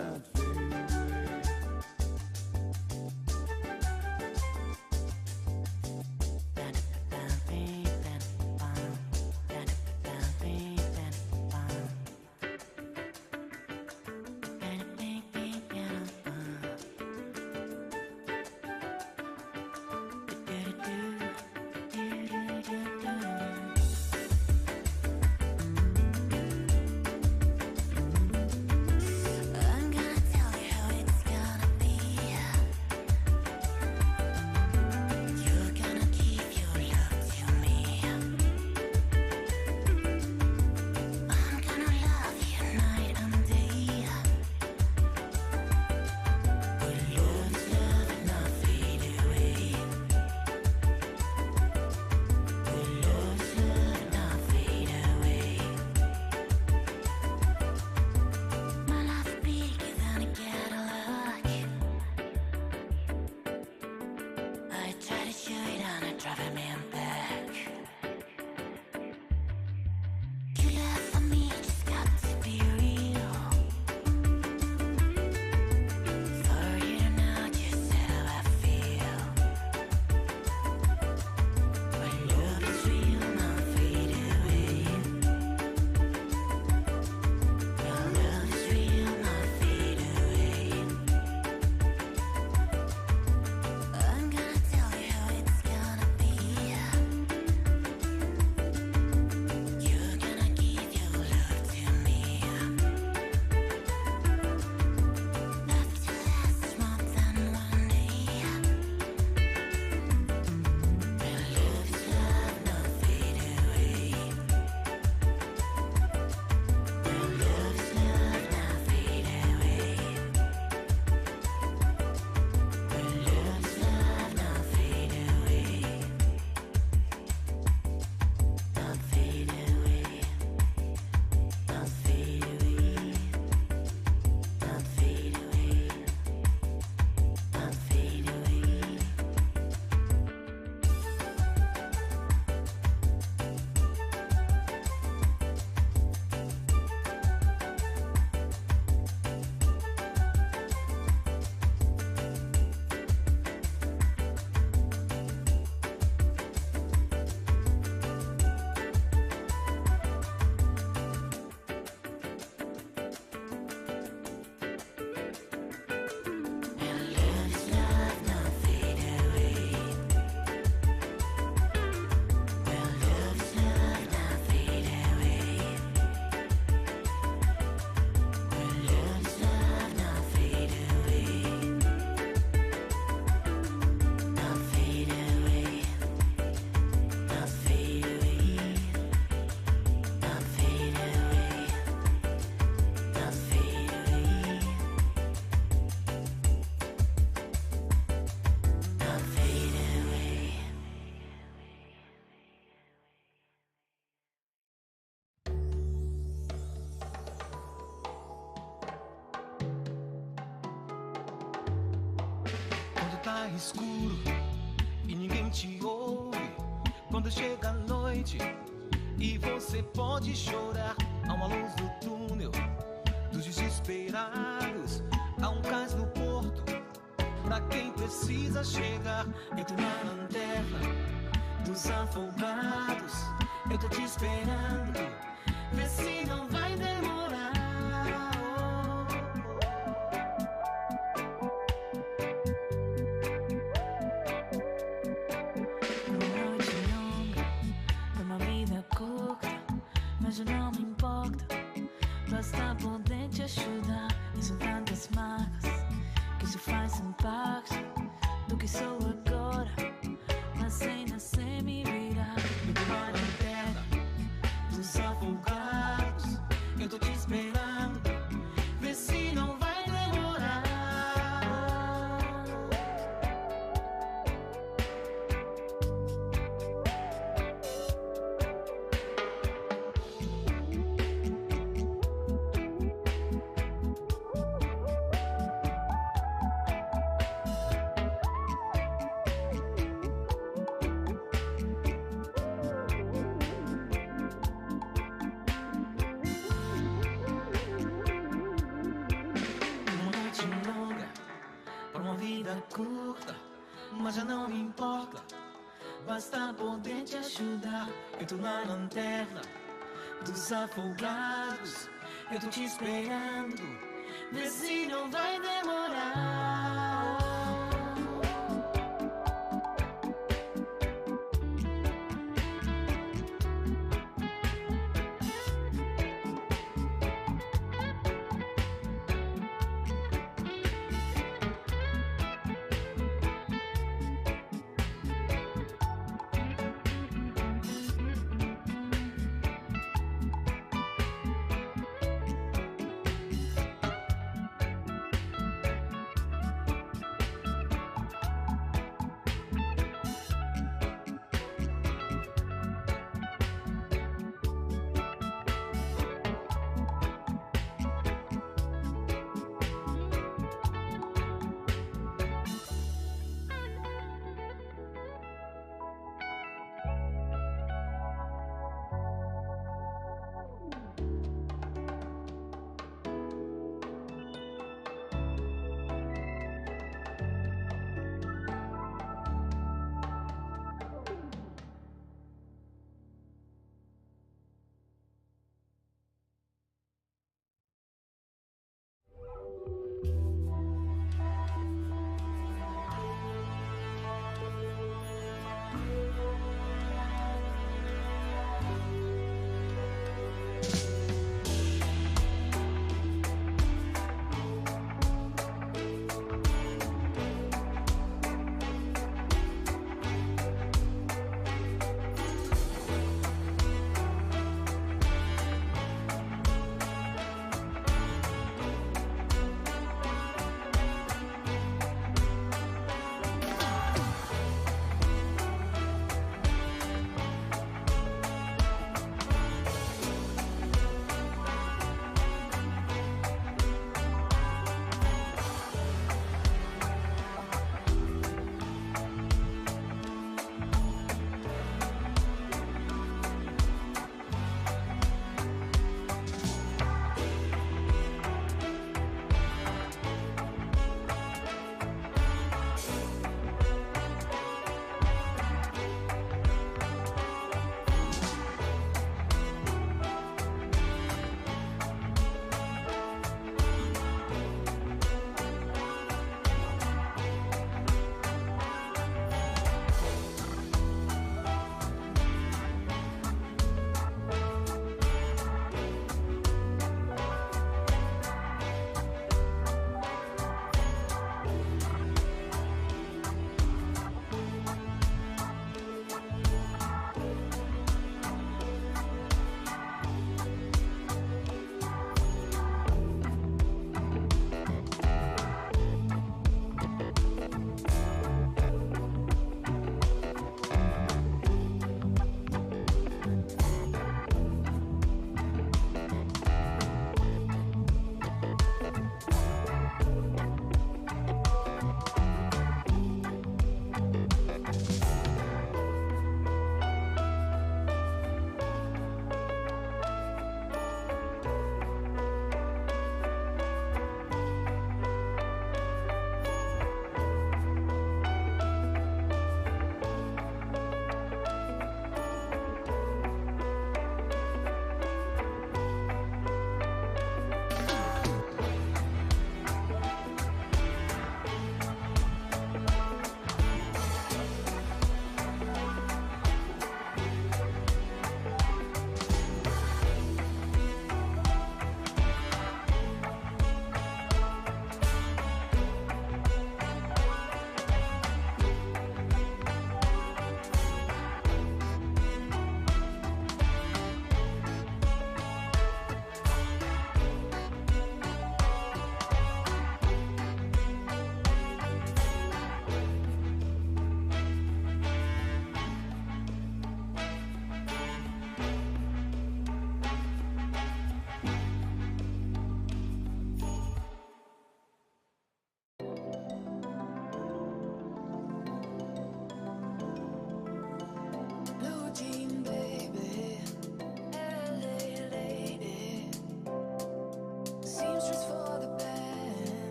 not fade away. Tá escuro e ninguém te ouve. Quando chega a noite e você pode chorar, há uma luz no túnel dos desesperados, há um cais no porto pra quem precisa chegar. Eu tô na lanterna dos afogados, eu tô te esperando, vê se não vai demorar. Mas eu não me importo, basta poder te ajudar. E são tantas marcas que se fazem parte do que sou agora, mas sem nascer me virar. Eu tô na lanterna dos afogados, eu tô te esperando. vida curta, mas já não me importa. Basta poder te ajudar. Eu tô na lanterna dos afogados. Eu tô te esperando. Vê se não vai demorar.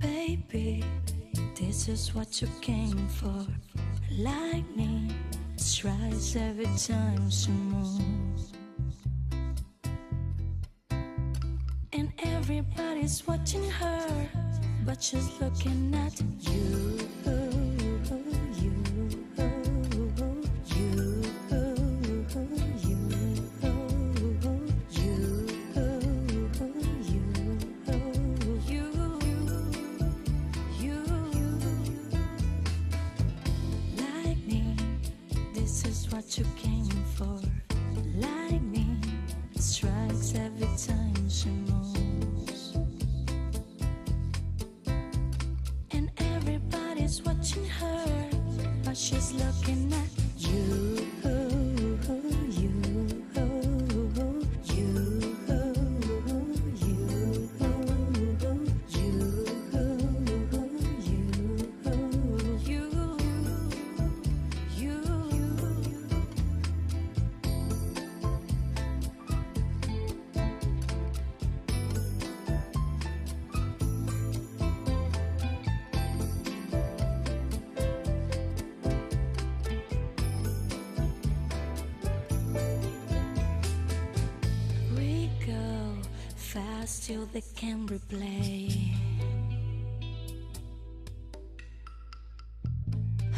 Baby, this is what you came for. Lightning strikes every time she moves, and everybody's watching her, but she's looking at you. You came for. Lightning strikes every time she moves, and everybody's watching her, but she's looking at you. Till they can replay.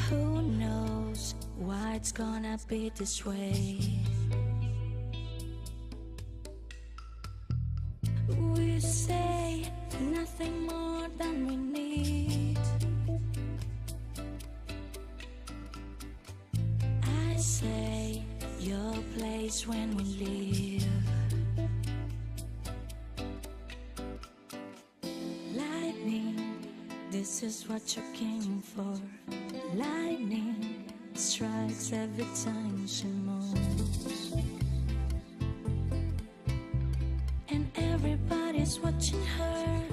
Who knows why it's gonna be this way? We say nothing more than we need. I say your place when we leave. This is what you came for. Lightning strikes every time she moves, and everybody's watching her,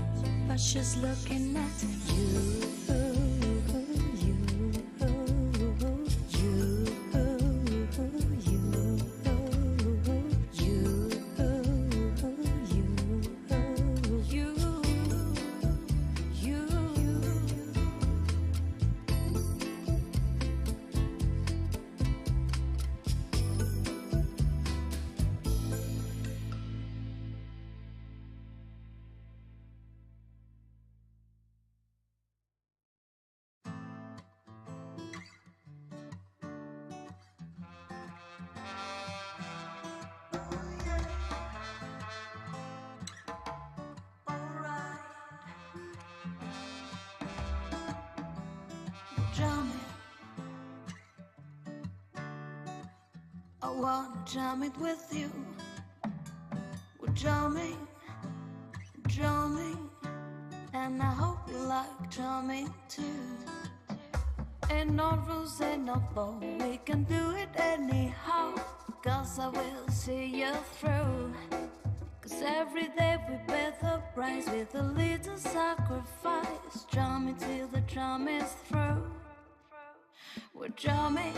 but she's looking at you. I wanna jam it with you. We're jamming, and I hope you like jamming too. Ain't no rules, ain't no law, we can do it anyhow. Cause I will see you through. Cause every day we pay the price with a little sacrifice. Jamming till the jam is through. We're jamming.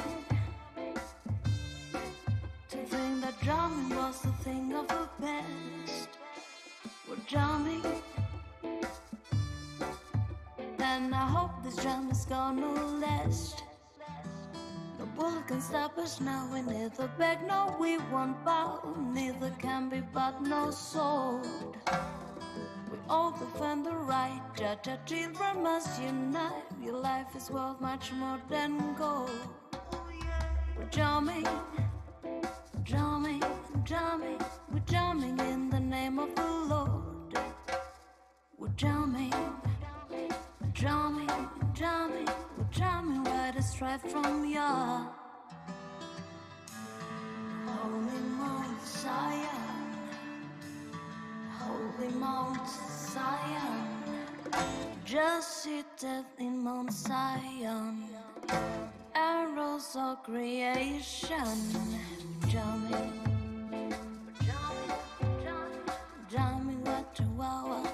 To think that drumming was the thing of the best. We're jamming, and I hope this jam is gonna last. No bullet can stop us now, we neither beg, no we won't bow. Neither can be but no sword. We all defend the right, judge our children must unite. Your life is worth much more than gold. We're jamming, we're jamming in the name of the Lord. We're jamming, we're jamming right straight from your holy Mount Zion, holy Mount Zion, just seated in Mount Zion, arrows of creation. Jamming, what you want.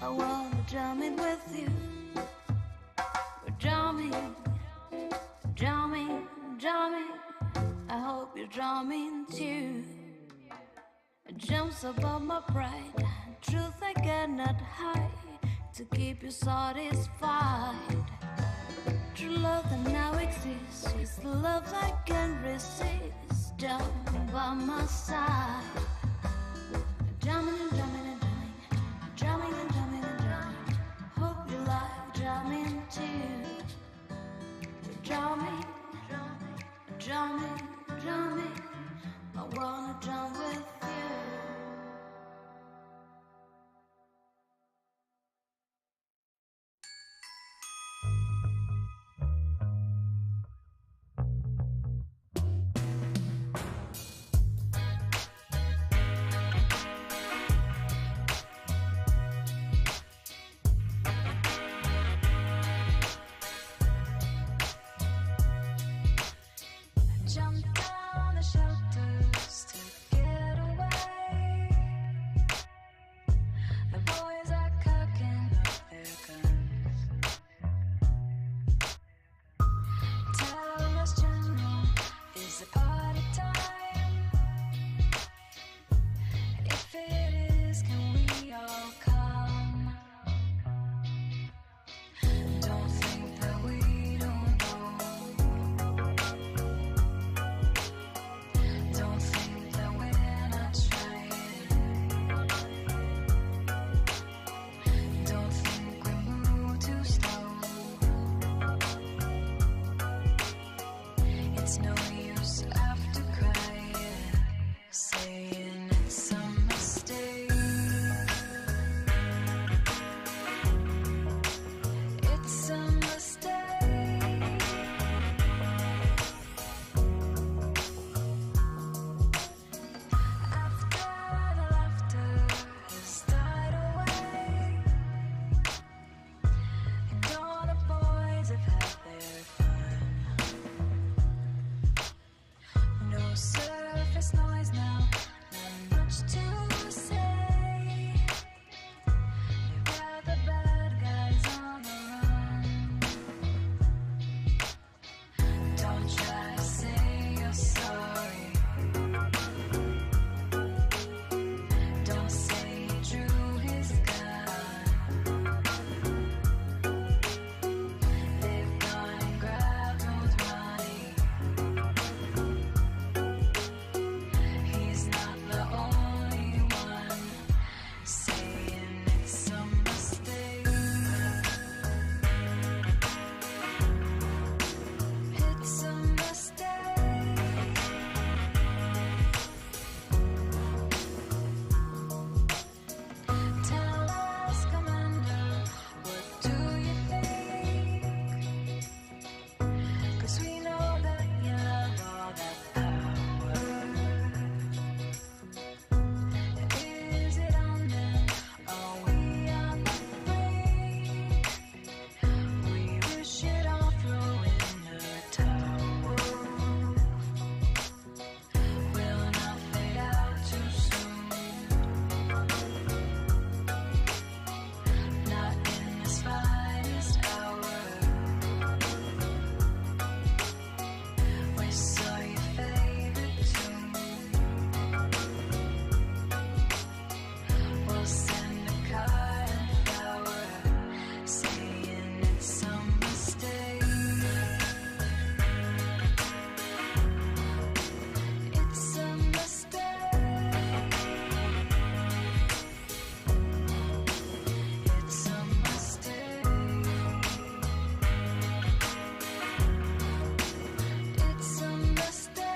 I wanna jam it with you. We're jamming. I hope you're jamming too. It jumps above my pride. truth I cannot hide to keep you satisfied. True love that now exists is the love I can resist. Down by my side, drumming and drumming and drumming, drumming and drumming and drumming. Hope you like drumming too. Drumming, drumming, drumming. I wanna drum with you. Jump down the shelters to get away. The boys are cocking up their guns. Tell us, General, is it party time? If it is, can we all come? Don't think that we don't know. Don't think that we're not trying. Don't think we move too slow. It's no use after crying, saying it's a mistake. It's a mistake. After the laughter has died away, and all the boys have had their fun. No surface noise now, not much to say. They've got the bad guys on the run. Don't try to say you're sorry. Don't say he drew his gun. They've gone and grabbed old Ronnie. He's not the only one saying it's a mistake. It's a mistake. Tell us, Commander, what do you think? 'Cause we know that you love all that power. Is it on then? Are we on the brink? We wish it all, throw in the towel. We'll not fade out too soon. Not in this finest hour. We saw your favorite tune. We'll send a card and flower, saying it's a mistake. It's a mistake. It's a mistake. It's a mistake.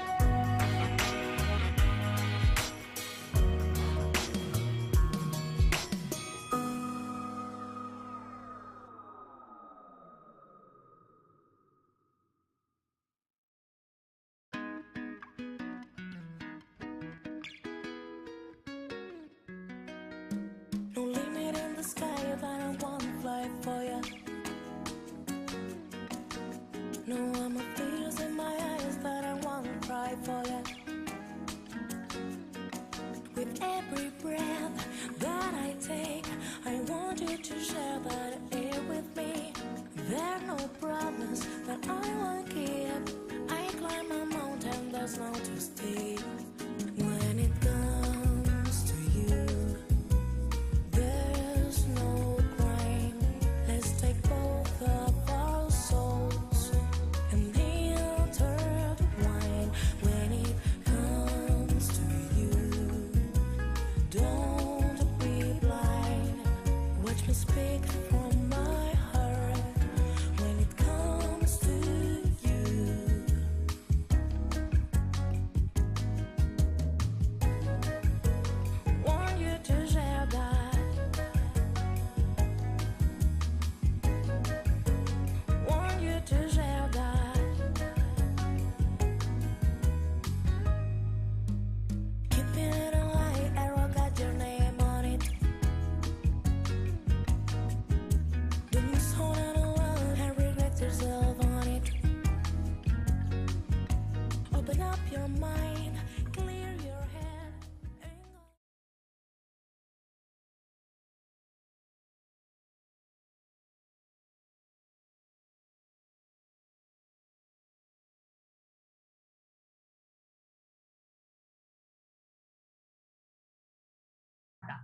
No limit in the sky if I don't want to fly for ya. No, I'm a tears in my eyes that I want to cry for ya. With every breath that I take, I want you to share that air with me. There's no promise that I won't keep. I climb a mountain that's not too steep. When it comes to you,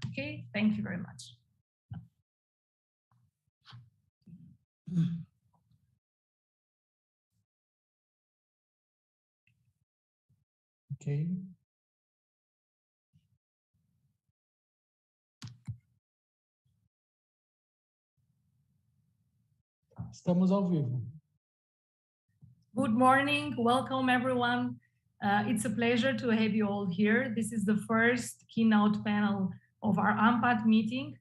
Okay, thank you very much. Ok. Estamos ao vivo. Good morning, welcome everyone. It's a pleasure to have you all here. This is the first keynote panel of our AMPAT meeting.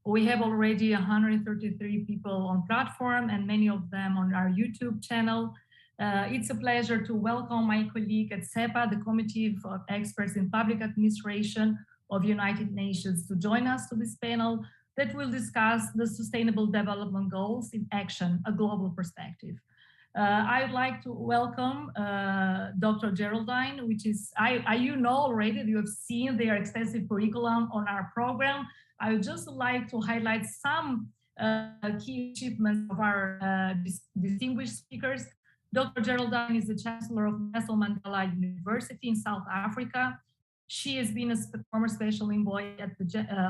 We have already 133 people on platform and many of them on our YouTube channel. It's a pleasure to welcome my colleague at CEPA, the Committee of Experts in Public Administration of United Nations, to join us to this panel that will discuss the Sustainable Development Goals in Action, a Global Perspective. I'd like to welcome Dr. Geraldine, which is, you know already, you have seen their extensive curriculum on our program. I would just like to highlight some key achievements of our distinguished speakers. Dr. Geraldine is the Chancellor of Nelson Mandela University in South Africa. She has been a former special envoy at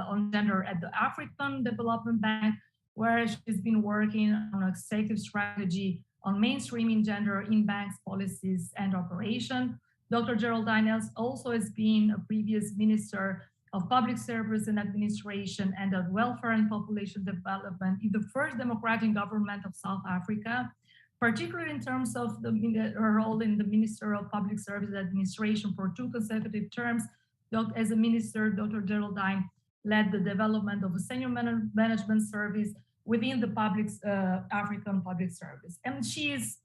on gender at the African Development Bank, where she's been working on executive strategy on mainstreaming gender in banks, policies, and operation. Dr. Geraldine also has been a previous Minister of Public Service and Administration and of Welfare and Population Development in the first democratic government of South Africa, particularly in terms of her role in the Minister of Public Service and Administration for 2 consecutive terms. As a minister, Dr. Geraldine led the development of a senior management service within the African Public Service. And she is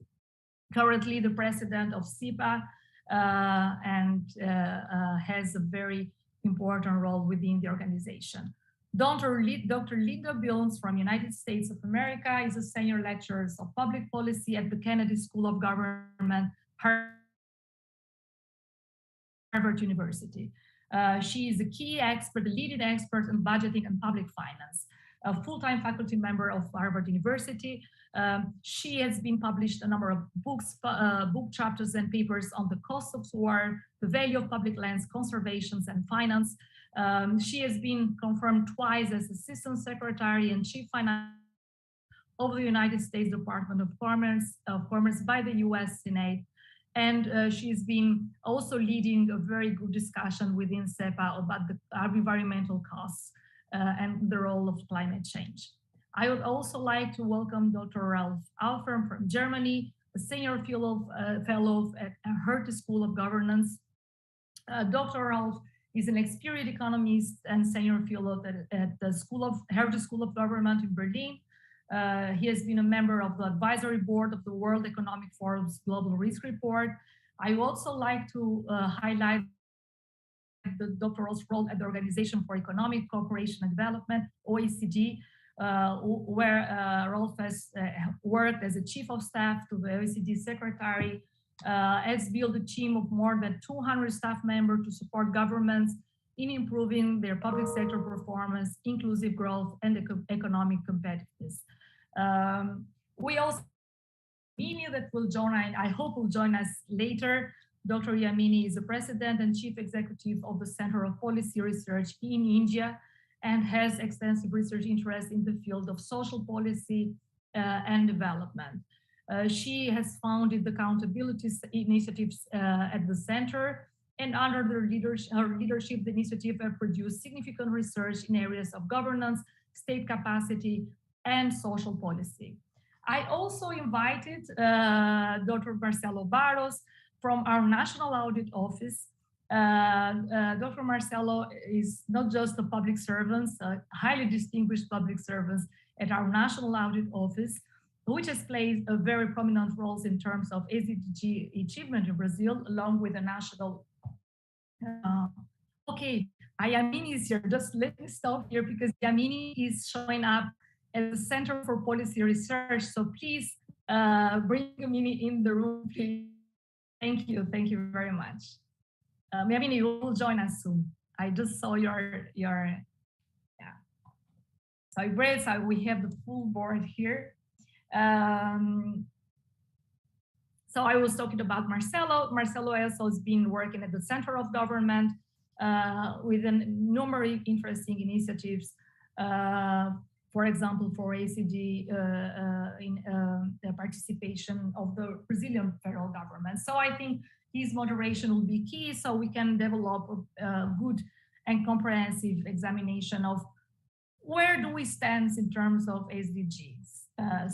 currently the president of CEPA and has a very important role within the organization. Dr. Linda Bilmes from United States of America is a senior lecturer of public policy at the Kennedy School of Government, Harvard University. She is a key expert, a leading expert in budgeting and public finance, a full-time faculty member of Harvard University. She has been published a number of books, book chapters and papers on the cost of war, the value of public lands, conservations and finance. She has been confirmed twice as Assistant Secretary and Chief Finance of the United States Department of Commerce by the US Senate. And she's been also leading a very good discussion within CEPA about the environmental costs and the role of climate change. I would also like to welcome Dr. Ralph Alfern from Germany, a senior fellow at Hertie School of Governance. Dr. Ralph is an experienced economist and senior fellow at the Hertie School of Government in Berlin. He has been a member of the advisory board of the World Economic Forum's Global Risk Report. I would also like to highlight the Dr. Ralph's role at the Organization for Economic Cooperation and Development, OECD, where Ralph has worked as a chief of staff to the OECD secretary, has built a team of more than 200 staff members to support governments in improving their public sector performance, inclusive growth, and economic competitiveness. We also Yamini that will join, I hope will join us later. Dr. Yamini is the president and chief executive of the Center of Policy Research in India and has extensive research interests in the field of social policy and development. She has founded the accountability initiatives at the center, and under her leadership, the initiative have produced significant research in areas of governance, state capacity, and social policy. I also invited Dr. Marcelo Barros from our National Audit Office. Dr. Marcelo is not just a public servant, a highly distinguished public servant at our National Audit Office, which has played a very prominent role in terms of SDG achievement in Brazil, along with the national. Okay, Yamini is here. Just let me stop here because Yamini is showing up at the Center for Policy Research. So please bring Yamini in the room, please. Thank you very much. Yamini, you will join us soon. I just saw your yeah. So great, so we have the full board here. So I was talking about Marcelo. Marcelo also has been working at the Center of Government. with a number of interesting initiatives, for example, for ACD in the participation of the Brazilian federal government. So I think his moderation will be key so we can develop a good and comprehensive examination of where do we stand in terms of SDGs.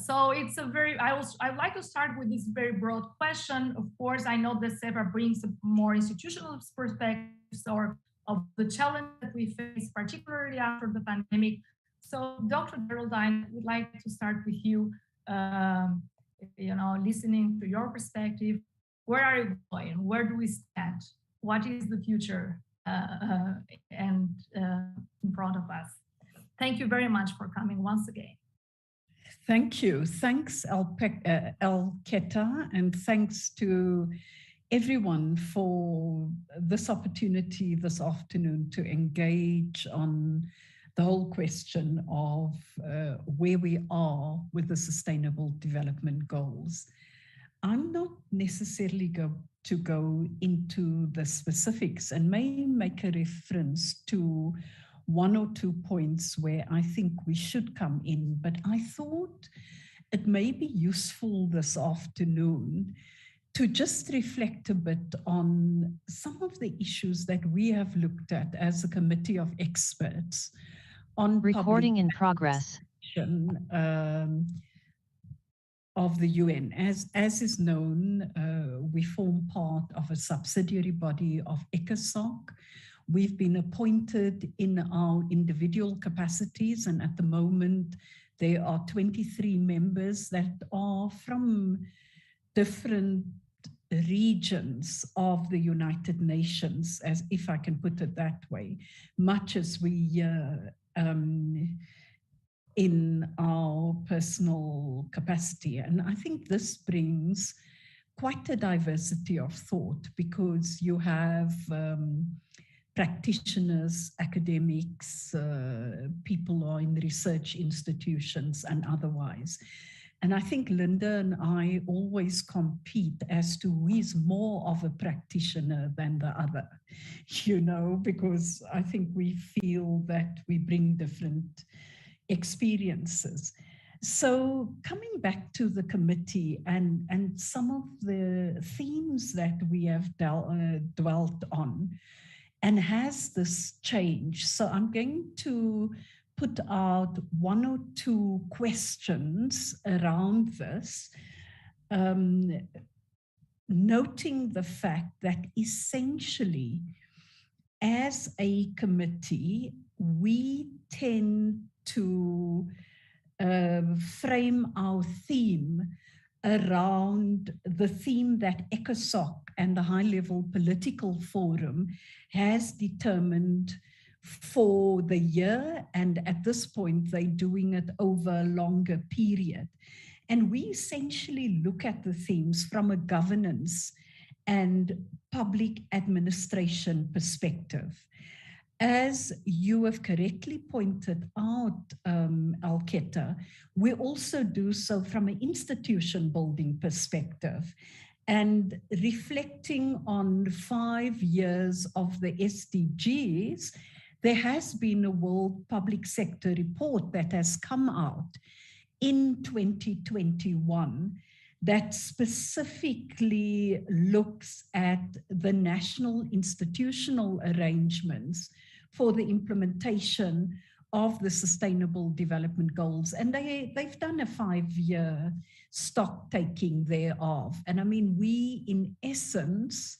So it's a very, I'd like to start with this very broad question. Of course, I know that SEBRA brings a more institutional perspectives or of the challenge that we face, particularly after the pandemic. So Dr. Geraldine, I would like to start with you, listening to your perspective. Where are you going? Where do we stand? What is the future in front of us? Thank you very much for coming once again. Thank you. Thanks, Alketa, and thanks to everyone for this opportunity this afternoon to engage on the whole question of where we are with the Sustainable Development Goals. I'm not necessarily going to go into the specifics and may make a reference to one or two points where I think we should come in, but I thought it may be useful this afternoon to just reflect a bit on some of the issues that we have looked at as a committee of experts on recording in progress of the UN. As is known, we form part of a subsidiary body of ECOSOC. We've been appointed in our individual capacities, and at the moment there are 23 members that are from different regions of the United Nations, as if I can put it that way, much as we in our personal capacity. And I think this brings quite a diversity of thought, because you have practitioners, academics, people who are in research institutions and otherwise. And I think Linda and I always compete as to who is more of a practitioner than the other, because I think we feel that we bring different experiences. So coming back to the committee and some of the themes that we have dwelt on, and has this changed? So I'm going to put out one or two questions around this, noting the fact that essentially, as a committee, we tend to frame our theme around the theme that ECOSOC and the high-level political forum has determined for the year, and at this point they're doing it over a longer period. And we essentially look at the themes from a governance and public administration perspective. As you have correctly pointed out, Alketa, we also do so from an institution building perspective, and reflecting on 5 years of the SDGs, there has been a World Public Sector report that has come out in 2021 that specifically looks at the national institutional arrangements for the implementation of the Sustainable Development Goals. And they've done a 5-year stock taking thereof. And I mean, we in essence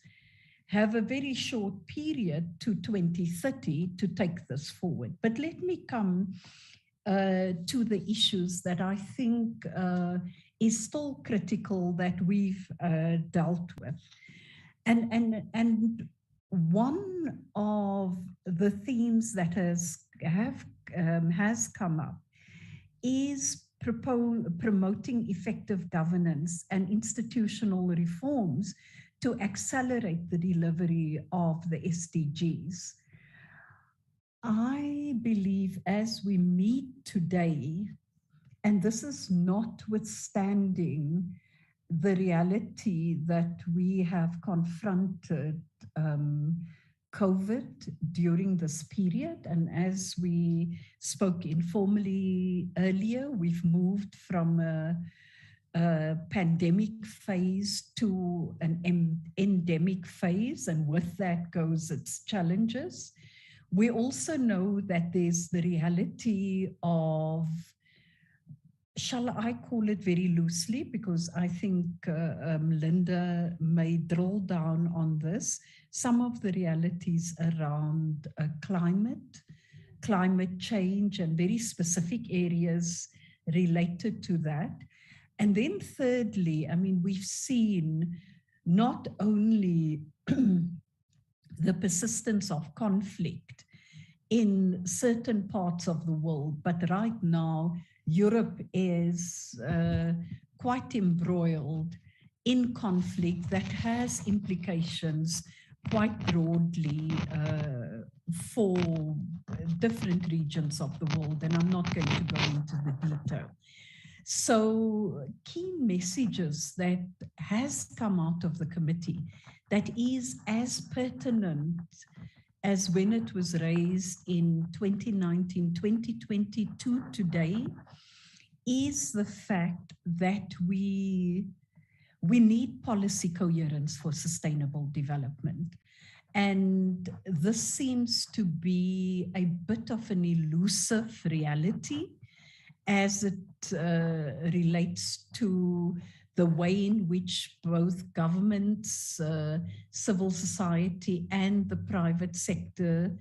have a very short period to 2030 to take this forward. But let me come to the issues that I think is still critical that we've dealt with. And one of the themes that has come up is promoting effective governance and institutional reforms to accelerate the delivery of the SDGs. I believe as we meet today, and this is notwithstanding the reality that we have confronted COVID during this period. And as we spoke informally earlier, we've moved from a pandemic phase to an endemic phase, and with that goes its challenges. We also know that there's the reality of, shall I call it very loosely, because I think Linda may drill down on this, some of the realities around climate change and very specific areas related to that. And then thirdly, I mean, we've seen not only the persistence of conflict in certain parts of the world, but right now, Europe is quite embroiled in conflict that has implications quite broadly for different regions of the world, and I'm not going to go into the detail. So key messages that has come out of the committee that is as pertinent as when it was raised in 2019, 2022 today, is the fact that we need policy coherence for sustainable development. And this seems to be a bit of an elusive reality as it relates to the way in which both governments, civil society, and the private sector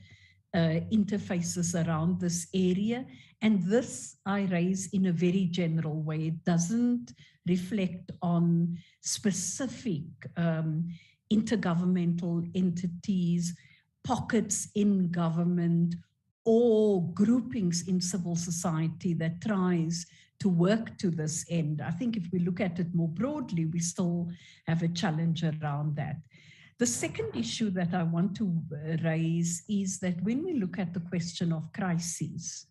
interfaces around this area. And this I raise in a very general way. It doesn't reflect on specific intergovernmental entities, pockets in government, or groupings in civil society that tries to work to this end. I think if we look at it more broadly, we still have a challenge around that. The second issue that I want to raise is that when we look at the question of crises,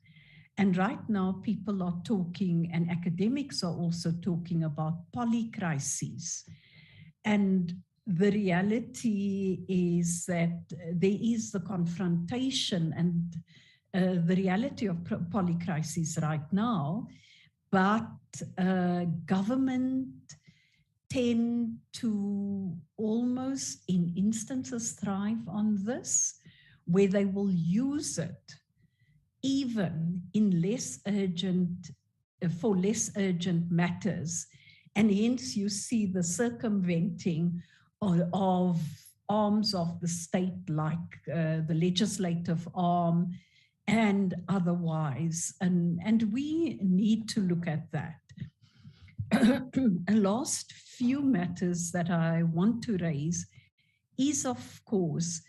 and right now people are talking, and academics are also talking about polycrises. And the reality is that there is the confrontation and the reality of polycrises right now, but government tend to almost in instances thrive on this, where they will use it even in less urgent, for less urgent matters. And hence you see the circumventing of arms of the state, like the legislative arm and otherwise. And we need to look at that. A last few matters that I want to raise is, of course,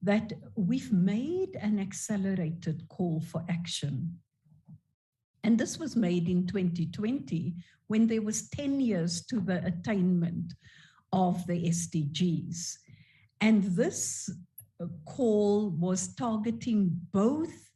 that we've made an accelerated call for action. And this was made in 2020 when there was 10 years to the attainment of the SDGs. And this call was targeting both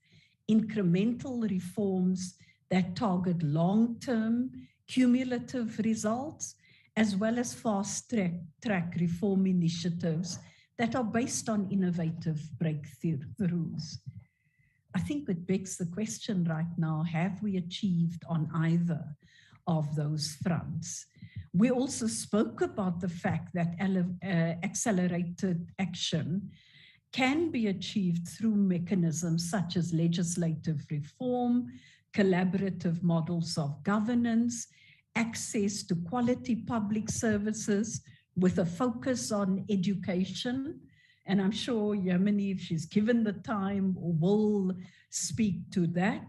incremental reforms that target long-term cumulative results, as well as fast-track reform initiatives that are based on innovative breakthroughs. I think it begs the question right now, have we achieved on either of those fronts? We also spoke about the fact that accelerated action can be achieved through mechanisms such as legislative reform, collaborative models of governance, access to quality public services with a focus on education. And I'm sure Yamini, if she's given the time, will speak to that,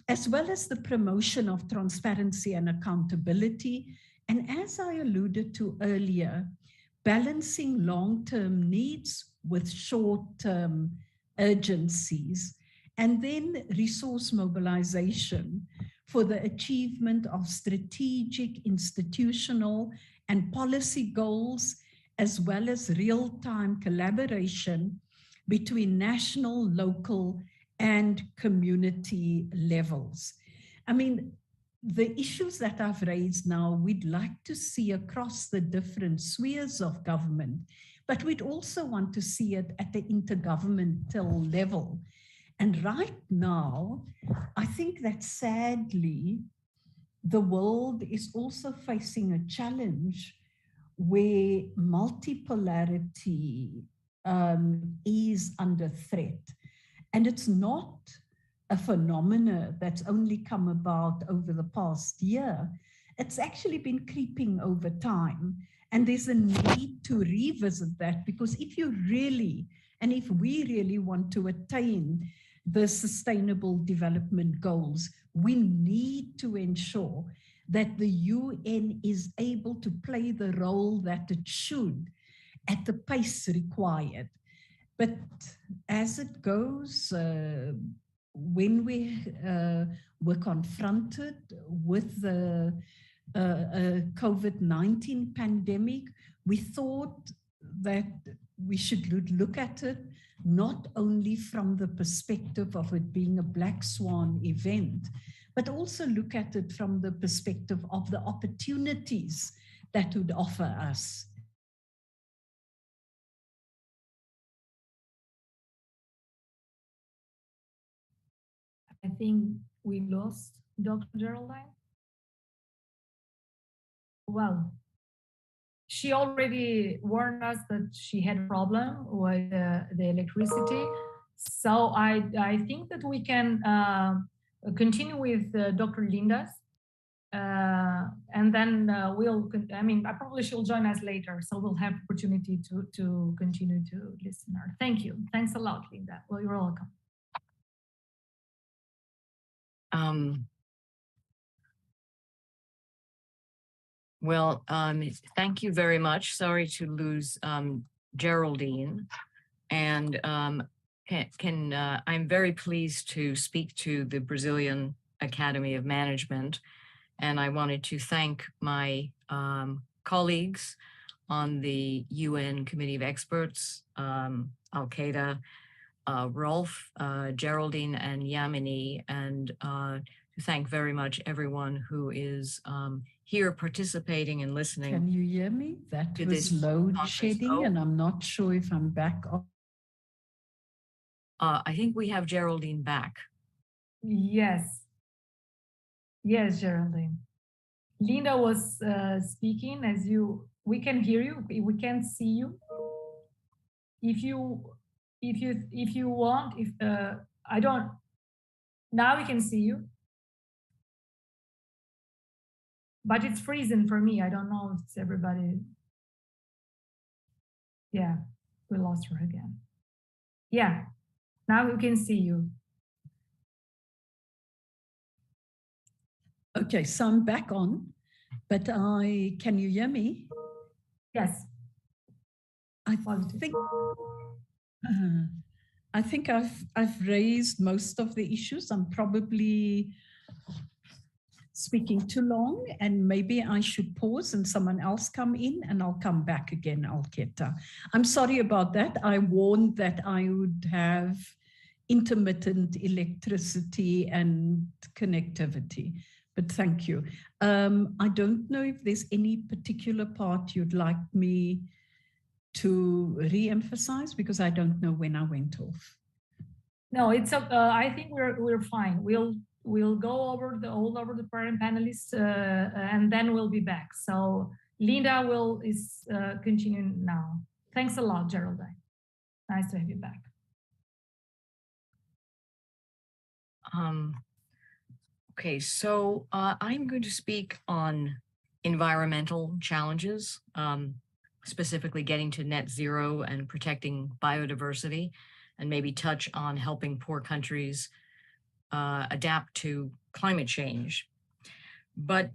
as well as the promotion of transparency and accountability. And as I alluded to earlier, balancing long-term needs with short-term urgencies, and then resource mobilization for the achievement of strategic, institutional, and policy goals, as well as real-time collaboration between national, local, and community levels. I mean, the issues that I've raised now, we'd like to see across the different spheres of government, but we'd also want to see it at the intergovernmental level. And right now, I think that sadly, the world is also facing a challenge where multipolarity is under threat. And it's not a phenomena that's only come about over the past year. It's actually been creeping over time. And there's a need to revisit that, because if you really, and if we really want to attain the Sustainable Development Goals, we need to ensure that the UN is able to play the role that it should at the pace required. But as it goes, when we were confronted with the COVID-19 pandemic, we thought that we should look at it not only from the perspective of it being a black swan event, but also look at it from the perspective of the opportunities that would offer us. I think we lost Dr. Geraldine. Well, she already warned us that she had a problem with the electricity. So I think that we can continue with Dr. Linda's. And then probably she'll join us later. So we'll have opportunity to continue to listen. Thank you. Thanks a lot, Linda. Well, you're welcome. Thank you very much. Sorry to lose Geraldine. And I'm very pleased to speak to the Brazilian Academy of Management. And I wanted to thank my colleagues on the UN Committee of Experts, Al-Qaeda, Rolf, Geraldine, and Yamini, and to thank very much everyone who is here participating and listening. Can you hear me? That was load shedding, and I'm not sure if I'm back. I think we have Geraldine back. Yes. Yes, Geraldine. Linda was speaking we can hear you, we can't see you. If you want, now we can see you. But it's freezing for me. I don't know if it's everybody. Yeah, we lost her again. Yeah, now we can see you. Okay, so I'm back on, but can you hear me? Yes. I think I've raised most of the issues. I'm probably speaking too long, and maybe I should pause and someone else come in, and I'll come back again, Alketa. I'm sorry about that. I warned that I would have intermittent electricity and connectivity, but thank you. I don't know if there's any particular part you'd like me to re-emphasize, because I don't know when I went off. No, it's I think we're fine. We'll go over all over the panelists, and then we'll be back. So Linda is continuing now. Thanks a lot, Geraldine. Nice to have you back. Okay, so I'm going to speak on environmental challenges, specifically getting to net zero and protecting biodiversity, and maybe touch on helping poor countries adapt to climate change. But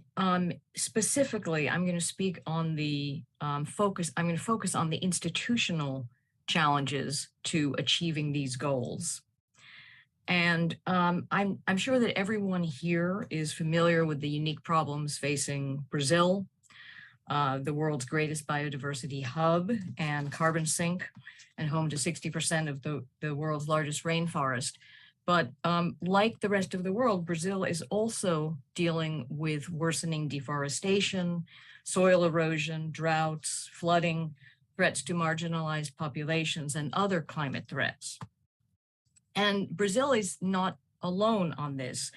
specifically, I'm going to speak on the focus on the institutional challenges to achieving these goals. And I'm sure that everyone here is familiar with the unique problems facing Brazil, the world's greatest biodiversity hub and carbon sink, and home to 60% of the world's largest rainforest. But like the rest of the world, Brazil is also dealing with worsening deforestation, soil erosion, droughts, flooding, threats to marginalized populations, and other climate threats. And Brazil is not alone on this.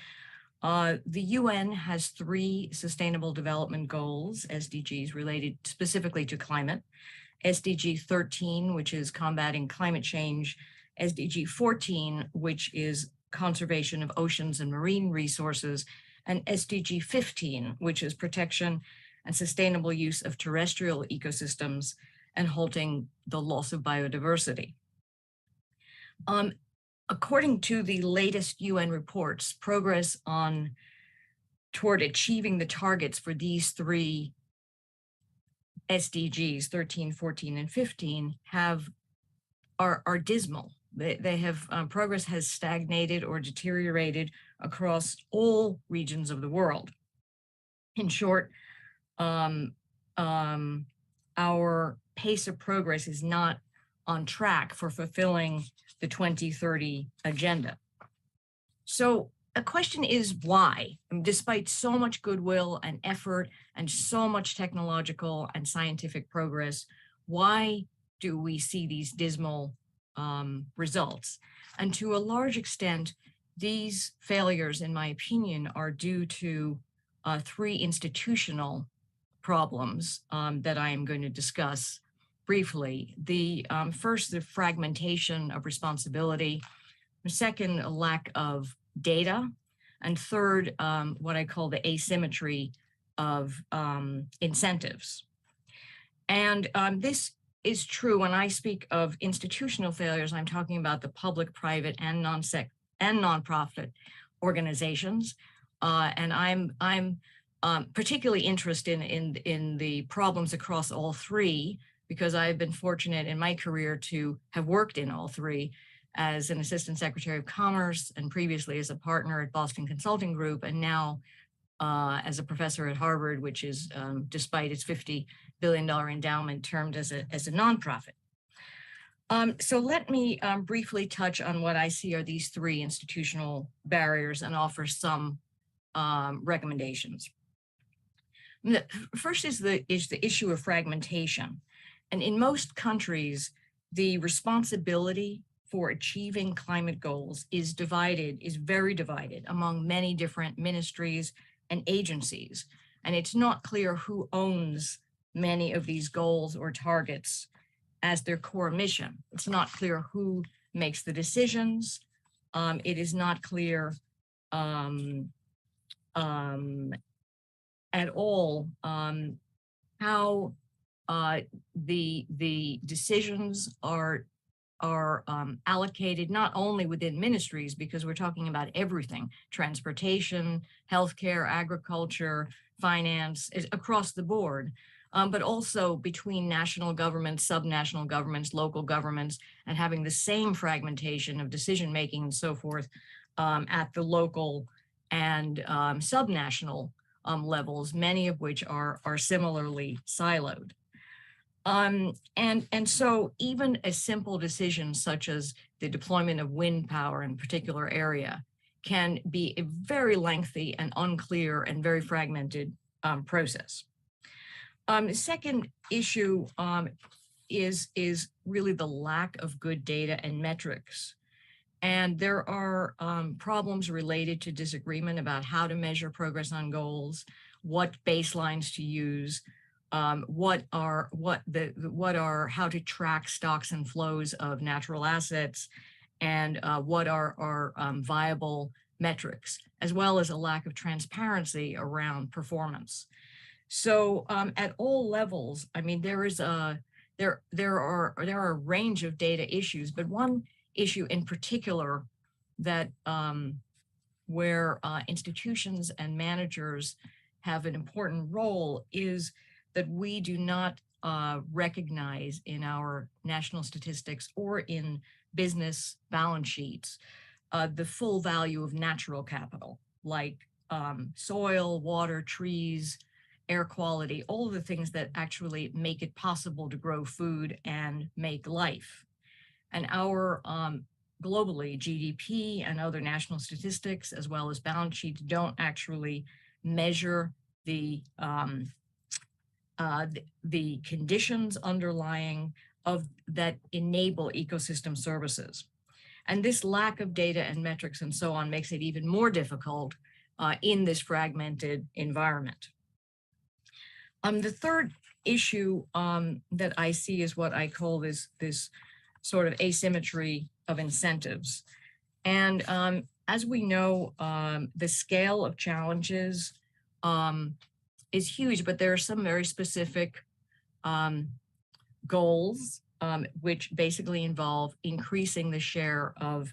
The UN has 3 Sustainable Development Goals, SDGs, related specifically to climate. SDG 13, which is combating climate change, SDG 14, which is conservation of oceans and marine resources, and SDG 15, which is protection and sustainable use of terrestrial ecosystems and halting the loss of biodiversity. According to the latest UN reports, progress toward achieving the targets for these 3 SDGs, 13, 14, and 15, are dismal. They have progress has stagnated or deteriorated across all regions of the world. In short, our pace of progress is not on track for fulfilling the 2030 agenda. So the question is why? Despite so much goodwill and effort and so much technological and scientific progress, why do we see these dismal results? And to a large extent, these failures, in my opinion, are due to 3 institutional problems that I am going to discuss briefly. The first, the fragmentation of responsibility. The second, a lack of data. And third, what I call the asymmetry of incentives. And this is true when I speak of institutional failures. I'm talking about the public, private, and nonprofit organizations. And I'm particularly interested in the problems across all 3, because I've been fortunate in my career to have worked in all 3 as an Assistant Secretary of Commerce, and previously as a partner at Boston Consulting Group, and now as a professor at Harvard, which is, despite its $50 billion endowment, termed as a nonprofit. So let me briefly touch on what I see are these 3 institutional barriers and offer some recommendations. The first is the issue of fragmentation. And in most countries, the responsibility for achieving climate goals is very divided among many different ministries and agencies. And it's not clear who owns many of these goals or targets as their core mission. It's not clear who makes the decisions. It is not clear at all how the decisions are allocated not only within ministries, because we're talking about everything: transportation, healthcare, agriculture, finance, across the board, but also between national governments, subnational governments, local governments, and having the same fragmentation of decision-making and so forth at the local and subnational levels, many of which are similarly siloed. And so even a simple decision such as the deployment of wind power in a particular area can be a very lengthy and unclear and very fragmented process. The second issue is really the lack of good data and metrics. And there are problems related to disagreement about how to measure progress on goals, what baselines to use, how to track stocks and flows of natural assets, and what are viable metrics, as well as a lack of transparency around performance. So at all levels, I mean, there are a range of data issues, but one issue in particular that where institutions and managers have an important role is that we do not recognize in our national statistics or in business balance sheets the full value of natural capital, like soil, water, trees, air quality, all of the things that actually make it possible to grow food and make life. And our globally, GDP and other national statistics, as well as balance sheets, don't actually measure the the conditions underlying of that enable ecosystem services. And this lack of data and metrics and so on makes it even more difficult in this fragmented environment. The third issue that I see is what I call this sort of asymmetry of incentives. And as we know, the scale of challenges is huge, but there are some very specific goals which basically involve increasing the share of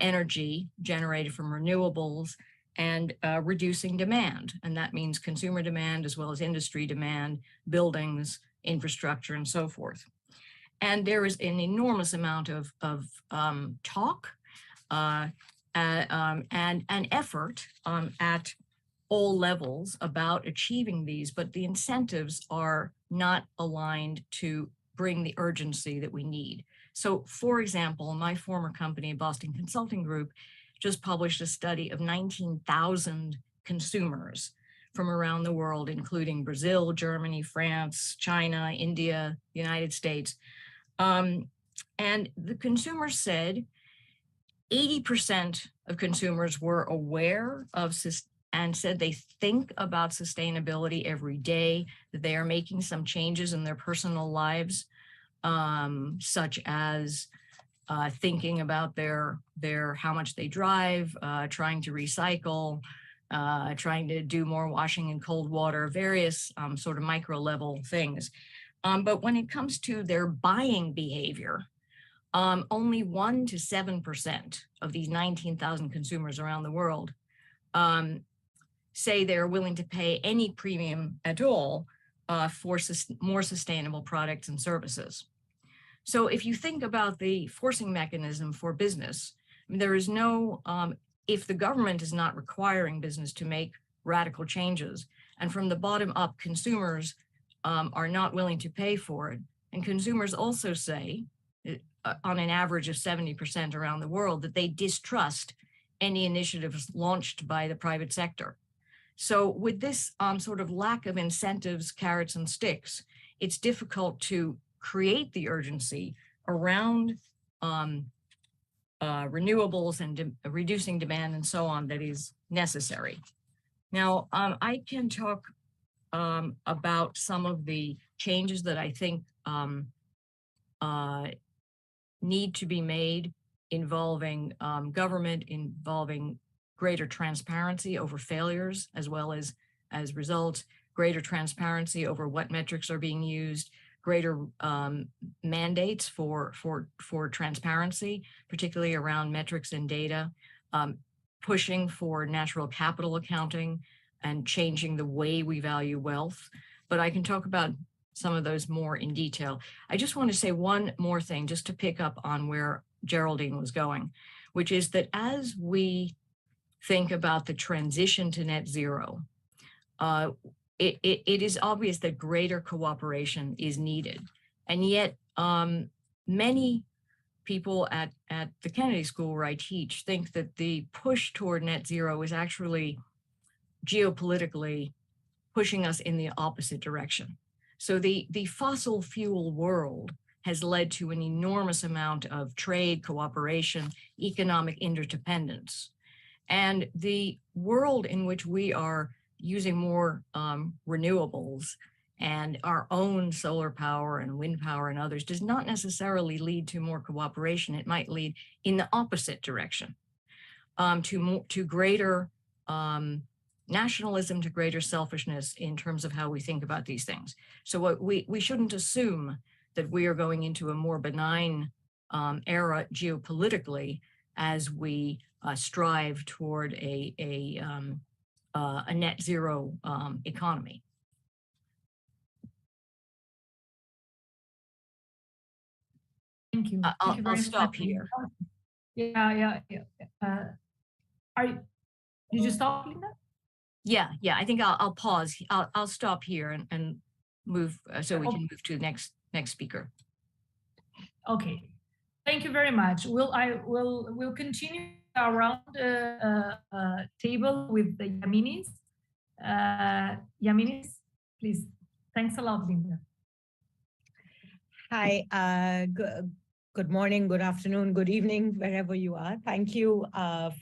energy generated from renewables and reducing demand. And that means consumer demand as well as industry demand, buildings, infrastructure, and so forth. And there is an enormous amount of talk and effort at all levels about achieving these, but the incentives are not aligned to bring the urgency that we need. So for example, my former company, Boston Consulting Group, just published a study of 19,000 consumers from around the world, including Brazil, Germany, France, China, India, United States. And the consumers said 80% of consumers were aware of and said they think about sustainability every day, that they are making some changes in their personal lives, such as thinking about their how much they drive, trying to recycle, trying to do more washing in cold water, various sort of micro level things. But when it comes to their buying behavior, only 1 to 7% of these 19,000 consumers around the world say they're willing to pay any premium at all for more sustainable products and services. So if you think about the forcing mechanism for business, I mean, there is no, if the government is not requiring business to make radical changes, and from the bottom up, consumers are not willing to pay for it, and consumers also say, on an average of 70% around the world, that they distrust any initiatives launched by the private sector. So with this sort of lack of incentives, carrots and sticks, it's difficult to create the urgency around renewables and reducing demand and so on that is necessary. Now, I can talk about some of the changes that I think need to be made involving government, involving greater transparency over failures as well as results, greater transparency over what metrics are being used, greater mandates for transparency, particularly around metrics and data, pushing for natural capital accounting and changing the way we value wealth. But I can talk about some of those more in detail. I just want to say one more thing, just to pick up on where Geraldine was going, which is that as we think about the transition to net zero, it is obvious that greater cooperation is needed. And yet many people at the Kennedy School where I teach think that the push toward net zero is actually geopolitically pushing us in the opposite direction. So the fossil fuel world has led to an enormous amount of trade, cooperation, economic interdependence. And the world in which we are using more renewables and our own solar power and wind power and others does not necessarily lead to more cooperation. It might lead in the opposite direction, to greater nationalism, to greater selfishness in terms of how we think about these things. So what we shouldn't assume that we are going into a more benign era geopolitically as we strive toward a net zero economy. Thank you. I'll stop here. Yeah. Did you stop, Linda? Yeah. I think I'll pause. I'll stop here and move so we can move to the next speaker. Okay. Thank you very much. We'll continue around the table with the Yaminis. Yaminis, please. Thanks a lot, Linda. Hi, good morning, good afternoon, good evening, wherever you are. Thank you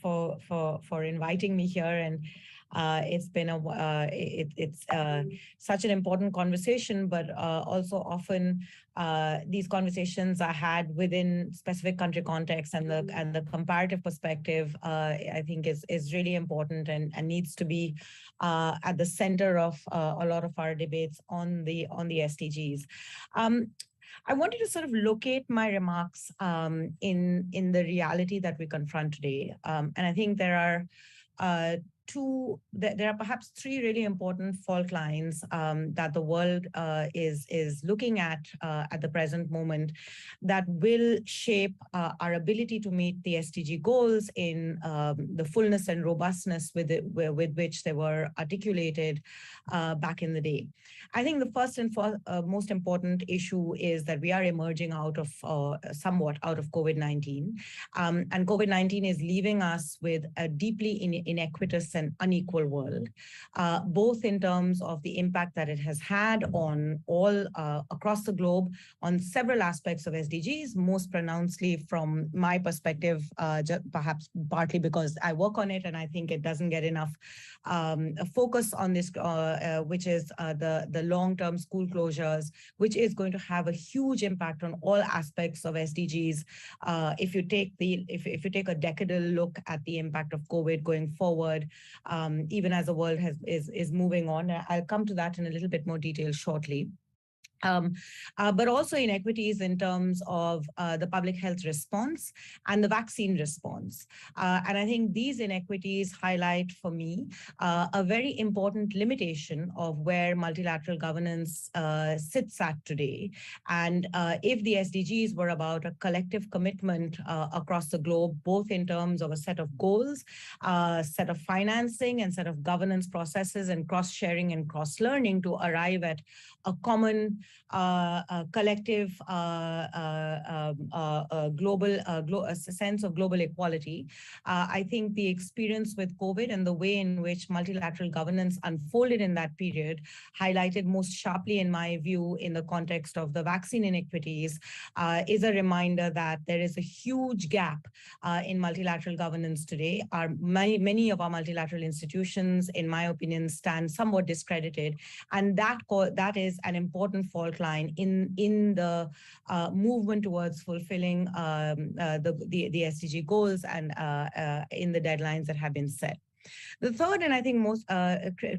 for inviting me here, and it's been it's such an important conversation, but also often these conversations are had within specific country context, and the comparative perspective I think is really important and needs to be at the center of a lot of our debates on the SDGs. I wanted to sort of locate my remarks in the reality that we confront today. And I think there are there are perhaps three really important fault lines that the world is looking at the present moment that will shape our ability to meet the SDG goals in the fullness and robustness with which they were articulated back in the day. I think the first and most important issue is that we are emerging out of somewhat out of COVID-19, and COVID-19 is leaving us with a deeply inequitous and unequal world, both in terms of the impact that it has had on all across the globe on several aspects of SDGs, most pronouncedly from my perspective, perhaps partly because I work on it and I think it doesn't get enough focus on this, which is the long-term school closures, which is going to have a huge impact on all aspects of SDGs. If you take a decadal look at the impact of COVID going forward, even as the world is moving on. I'll come to that in a little bit more detail shortly. But also inequities in terms of the public health response and the vaccine response. And I think these inequities highlight for me a very important limitation of where multilateral governance sits at today. And if the SDGs were about a collective commitment across the globe, both in terms of a set of goals, set of financing and set of governance processes and cross-sharing and cross-learning to arrive at a common collective sense of global equality. I think the experience with COVID and the way in which multilateral governance unfolded in that period highlighted most sharply, in my view, in the context of the vaccine inequities, is a reminder that there is a huge gap in multilateral governance today. Many of our multilateral institutions, in my opinion, stand somewhat discredited, and that is an important fault line in the movement towards fulfilling the SDG goals and in the deadlines that have been set. The third, and I think most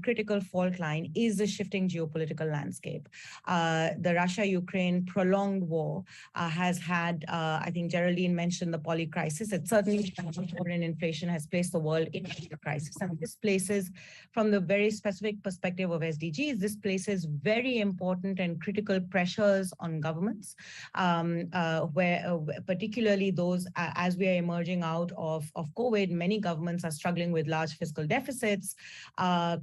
critical fault line, is the shifting geopolitical landscape. The Russia-Ukraine prolonged war has had, I think Geraldine mentioned the poly crisis. It certainly, foreign inflation has placed the world in a crisis. And this places, from the very specific perspective of SDGs, this places very important and critical pressures on governments, where particularly those, as we are emerging out of COVID, many governments are struggling with large fiscal deficits.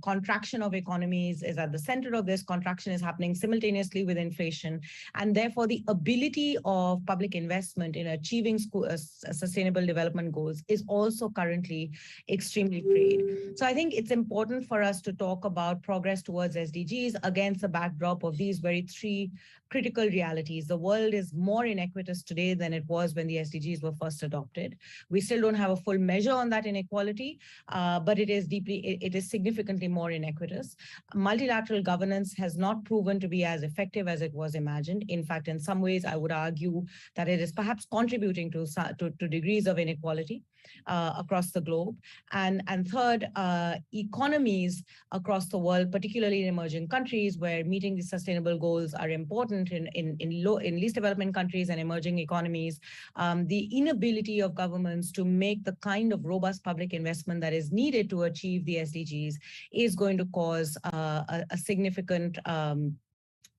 Contraction of economies is at the center of this. Contraction is happening simultaneously with inflation, and therefore the ability of public investment in achieving sustainable development goals is also currently extremely frayed. So I think it's important for us to talk about progress towards SDGs against the backdrop of these three critical realities. The world is more inequitous today than it was when the SDGs were first adopted. We still don't have a full measure on that inequality, but it is significantly more inequitous. Multilateral governance has not proven to be as effective as it was imagined. In fact, in some ways, I would argue that it is perhaps contributing to degrees of inequality across the globe. And third, economies across the world, particularly in emerging countries where meeting the sustainable goals are important in least development countries and emerging economies, the inability of governments to make the kind of robust public investment that is needed to achieve the SDGs is going to cause a significant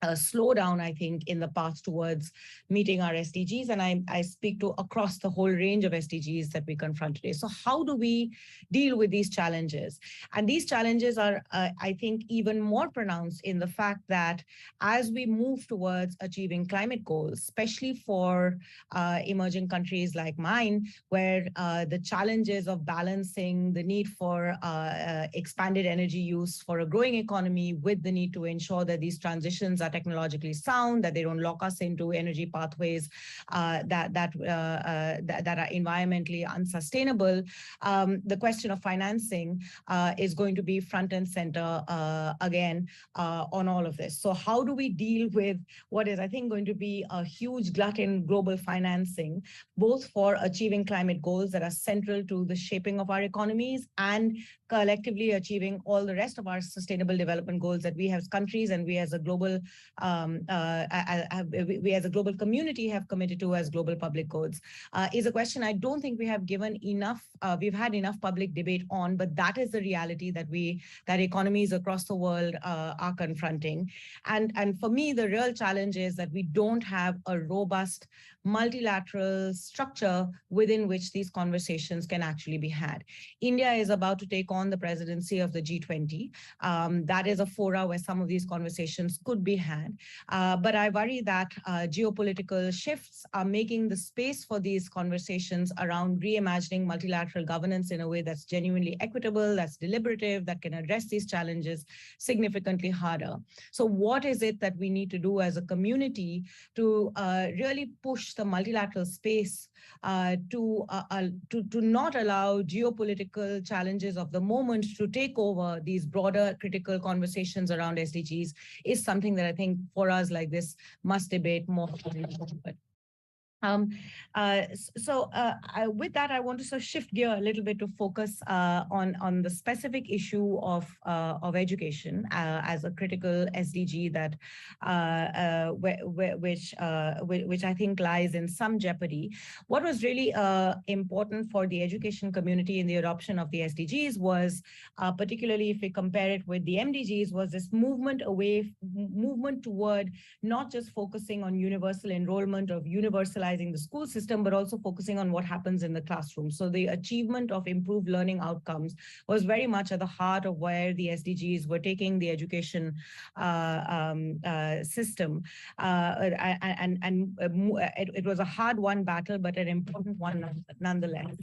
slowdown, I think, in the path towards meeting our SDGs. And I speak to across the whole range of SDGs that we confront today. So how do we deal with these challenges? And these challenges are, I think, even more pronounced in the fact that as we move towards achieving climate goals, especially for emerging countries like mine, where the challenges of balancing the need for expanded energy use for a growing economy with the need to ensure that these transitions are technologically sound, that they don't lock us into energy pathways that are environmentally unsustainable. The question of financing is going to be front and center again on all of this. So how do we deal with what is, I think, going to be a huge glut in global financing, both for achieving climate goals that are central to the shaping of our economies and collectively achieving all the rest of our sustainable development goals that we as countries and we as a global community have committed to as global public goods, is a question I don't think we have given enough, we've had enough public debate on, but that is the reality that economies across the world are confronting. And for me, the real challenge is that we don't have a robust multilateral structure within which these conversations can actually be had. India is about to take on the presidency of the G20. That is a fora where some of these conversations could be had. But I worry that geopolitical shifts are making the space for these conversations around reimagining multilateral governance in a way that's genuinely equitable, that's deliberative, that can address these challenges significantly harder. So what is it that we need to do as a community to really push the multilateral space to not allow geopolitical challenges of the moment to take over these broader critical conversations around SDGs is something that I think for us like this must debate more. With that, I want to sort of shift gear a little bit to focus on the specific issue of education as a critical SDG that which I think lies in some jeopardy. What was really important for the education community in the adoption of the SDGs was, particularly if we compare it with the MDGs, was this movement toward not just focusing on universal enrollment of universalizing the school system, but also focusing on what happens in the classroom. So the achievement of improved learning outcomes was very much at the heart of where the SDGs were taking the education system. It was a hard-won battle, but an important one nonetheless.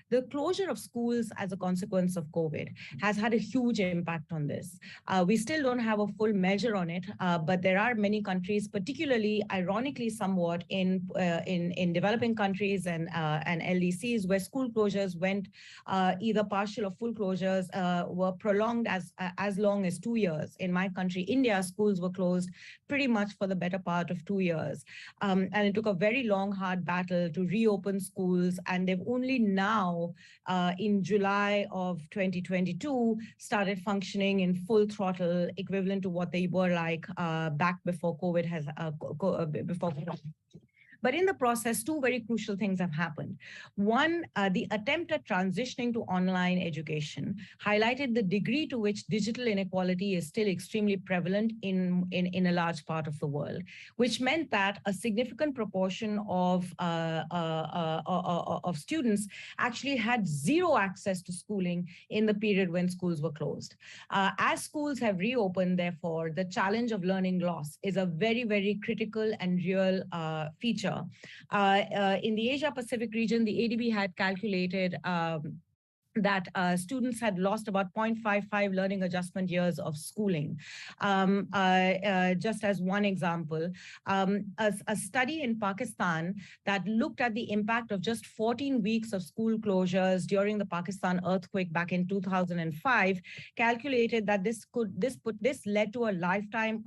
The closure of schools as a consequence of COVID has had a huge impact on this. We still don't have a full measure on it, but there are many countries, particularly ironically somewhat in developing countries and LDCs, where school closures went either partial or full closures were prolonged as long as 2 years. In my country, India, schools were closed pretty much for the better part of 2 years. And it took a very long, hard battle to reopen schools, and they've only now in July of 2022 started functioning in full throttle, equivalent to what they were like back before COVID has before COVID. But in the process, two very crucial things have happened. One, the attempt at transitioning to online education highlighted the degree to which digital inequality is still extremely prevalent in a large part of the world, which meant that a significant proportion of students actually had zero access to schooling in the period when schools were closed. As schools have reopened, therefore, the challenge of learning loss is a very, very critical and real feature. In the Asia-Pacific region, the ADB had calculated that students had lost about 0.55 learning adjustment years of schooling. Just as one example, a study in Pakistan that looked at the impact of just 14 weeks of school closures during the Pakistan earthquake back in 2005 calculated that this led to a lifetime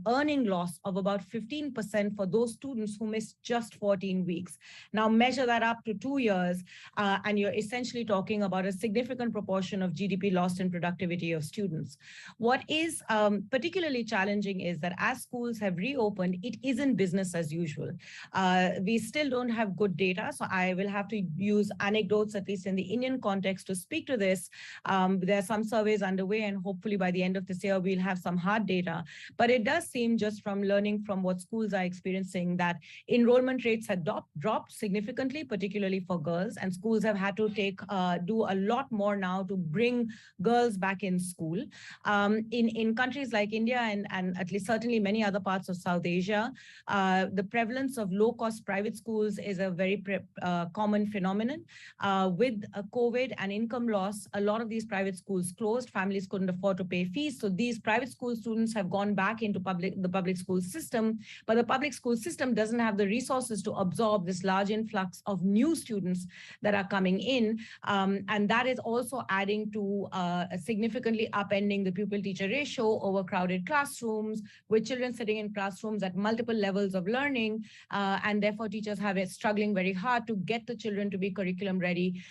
earning loss of about 15% for those students who missed just 14 weeks. Now measure that up to 2 years, and you're essentially talking talking about a significant proportion of GDP lost in productivity of students. What is particularly challenging is that as schools have reopened, it isn't business as usual. We still don't have good data, so I will have to use anecdotes, at least in the Indian context, to speak to this. There are some surveys underway, and hopefully by the end of this year, we'll have some hard data. But it does seem, just from learning from what schools are experiencing, that enrollment rates have dropped significantly, particularly for girls, and schools have had to do a lot more now to bring girls back in school. In countries like India and at least certainly many other parts of South Asia, the prevalence of low-cost private schools is a very common phenomenon. With COVID and income loss, a lot of these private schools closed. Families couldn't afford to pay fees, so these private school students have gone back into the public school system, but the public school system doesn't have the resources to absorb this large influx of new students that are coming in, and that is also adding to significantly upending the pupil-teacher ratio, overcrowded classrooms, with children sitting in classrooms at multiple levels of learning, and therefore teachers have it struggling very hard to get the children to be curriculum ready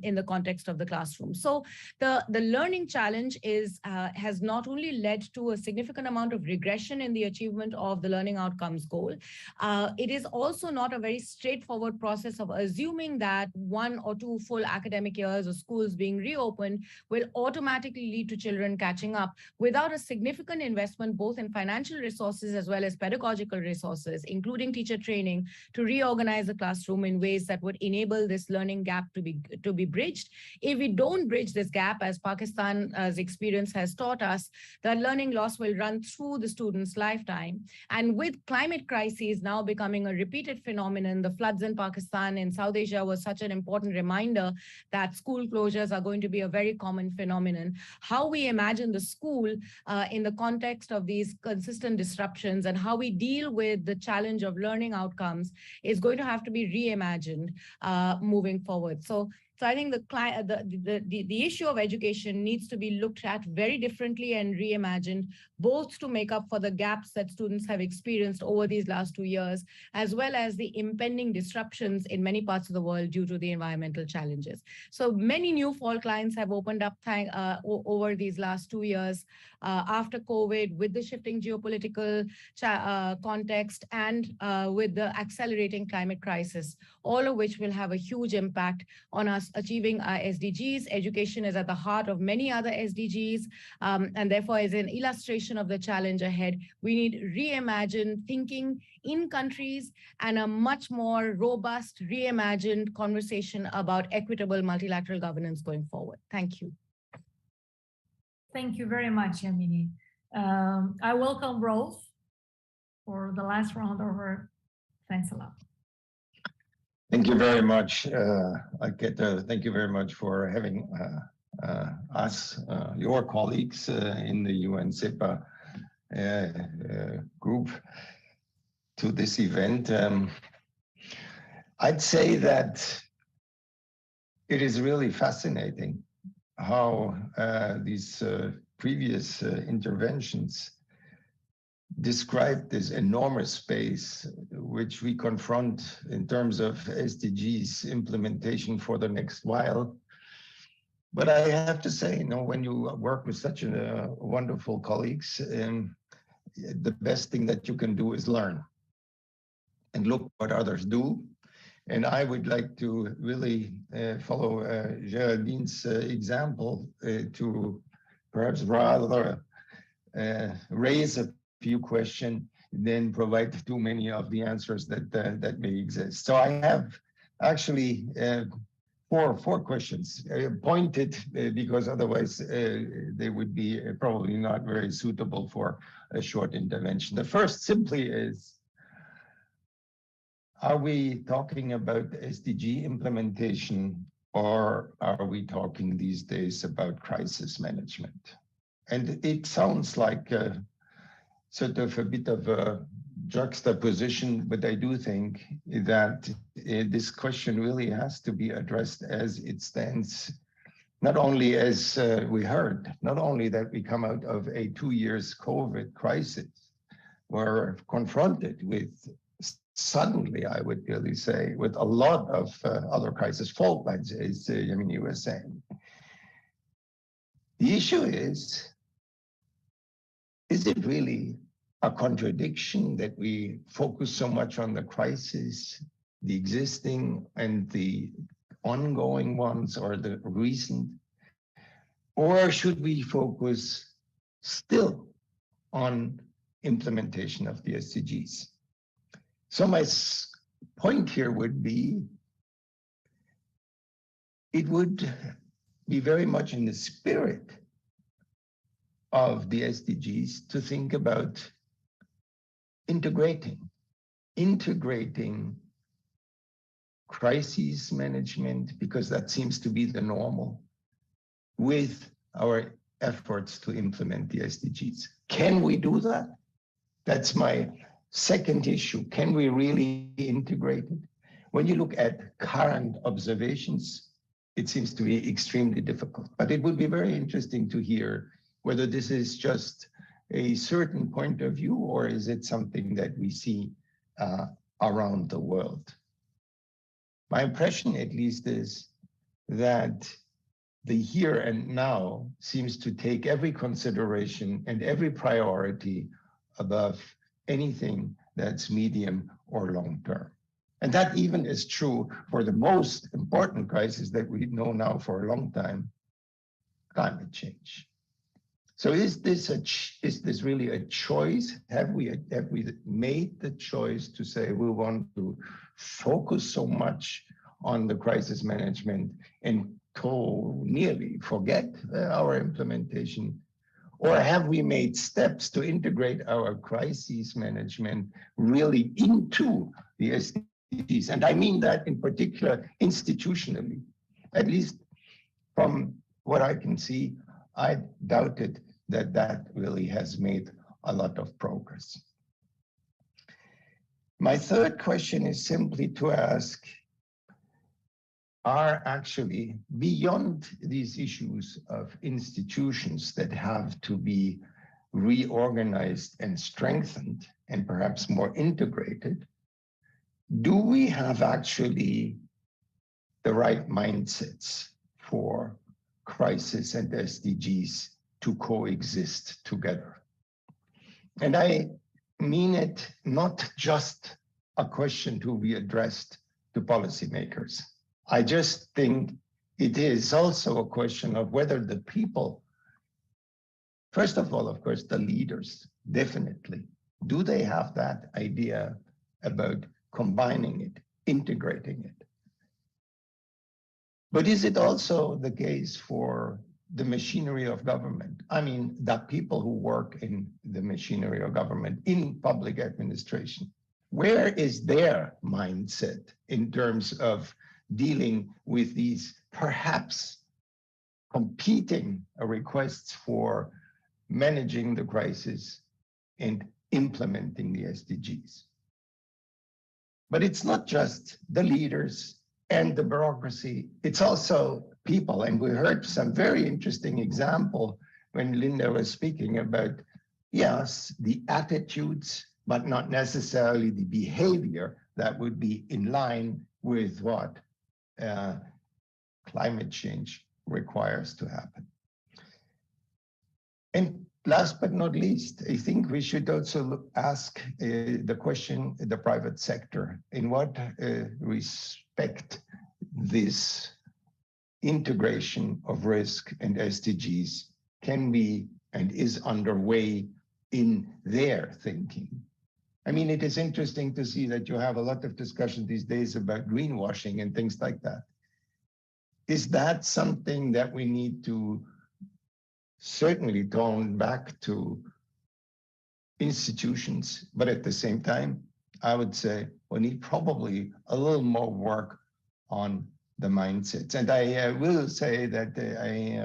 in the context of the classroom. So the learning challenge has not only led to a significant amount of regression in the achievement of the learning outcomes goal, it is also not a very straightforward process of assuming that 1 or 2 full academic years of schools being reopened will automatically lead to children catching up without a significant investment both in financial resources as well as pedagogical resources, including teacher training, to reorganize the classroom in ways that would enable this learning gap to be bridged. If we don't bridge this gap, as Pakistan's experience has taught us, the learning loss will run through the student's lifetime. And with climate crises now becoming a repeated phenomenon, the floods in Pakistan and South Asia was such an important reminder that school closures are going to be a very common phenomenon. How we imagine the school in the context of these consistent disruptions and how we deal with the challenge of learning outcomes is going to have to be reimagined moving forward. So I think the issue of education needs to be looked at very differently and reimagined, both to make up for the gaps that students have experienced over these last 2 years, as well as the impending disruptions in many parts of the world due to the environmental challenges. So many new fault lines have opened up over these last 2 years after COVID, with the shifting geopolitical context and with the accelerating climate crisis, all of which will have a huge impact on us achieving our SDGs. Education is at the heart of many other SDGs, and therefore is an illustration of the challenge ahead. We need reimagined thinking in countries and a much more robust, reimagined conversation about equitable multilateral governance going forward. Thank you. Thank you very much, Yamini. I welcome Rolf for the last round of her. Thanks a lot. Thank you very much. Thank you very much for having us, your colleagues in the UN-CEPA group to this event. I'd say that it is really fascinating how these previous interventions describe this enormous space which we confront in terms of SDGs implementation for the next while. But I have to say, when you work with such wonderful colleagues, the best thing that you can do is learn and look what others do. And I would like to really follow Geraldine's example to perhaps rather raise a few questions, then provide too many of the answers that may exist. So I have actually four questions pointed because otherwise they would be probably not very suitable for a short intervention. The first simply is, are we talking about SDG implementation, or are we talking these days about crisis management? And it sounds like sort of a bit of a juxtaposition, but I do think that this question really has to be addressed as it stands, not only as we heard, not only that we come out of a 2 years COVID crisis, we're confronted with suddenly, I would really say, with a lot of other crises, fault lines, as you were saying. The issue is it really a contradiction that we focus so much on the crisis, the existing and the ongoing ones, or the recent? Or should we focus still on implementation of the SDGs? So my point here would be, it would be very much in the spirit of the SDGs to think about integrating crisis management, because that seems to be the normal, with our efforts to implement the SDGs. Can we do that? That's my second issue. Can we really integrate it? When you look at current observations, it seems to be extremely difficult. But it would be very interesting to hear whether this is just a certain point of view, or is it something that we see around the world. My impression, at least, is that the here and now seems to take every consideration and every priority above anything that's medium or long term. And that even is true for the most important crisis that we know now for a long time, climate change. So is this really a choice? Have we made the choice to say we want to focus so much on the crisis management and nearly forget our implementation? Or have we made steps to integrate our crisis management really into the SDGs? And I mean that in particular institutionally. At least from what I can see, I doubted that really has made a lot of progress. My third question is simply to ask, are actually beyond these issues of institutions that have to be reorganized and strengthened and perhaps more integrated, do we have actually the right mindsets for crisis and SDGs to coexist together? And I mean it not just a question to be addressed to policymakers. I just think it is also a question of whether the people, first of all, of course, the leaders, definitely, do they have that idea about combining it, integrating it? But is it also the case for the machinery of government? I mean, the people who work in the machinery of government, in public administration, where is their mindset in terms of dealing with these perhaps competing requests for managing the crisis and implementing the SDGs? But it's not just the leaders and the bureaucracy, it's also people. And we heard some very interesting example when Linda was speaking about, yes, the attitudes, but not necessarily the behavior that would be in line with what climate change requires to happen. And last but not least, I think we should also ask the question, the private sector, in what respect this integration of risk and SDGs can be and is underway in their thinking. I mean, it is interesting to see that you have a lot of discussion these days about greenwashing and things like that. Is that something that we need to certainly tone back to institutions, but at the same time, I would say we need probably a little more work on the mindsets. And I will say that I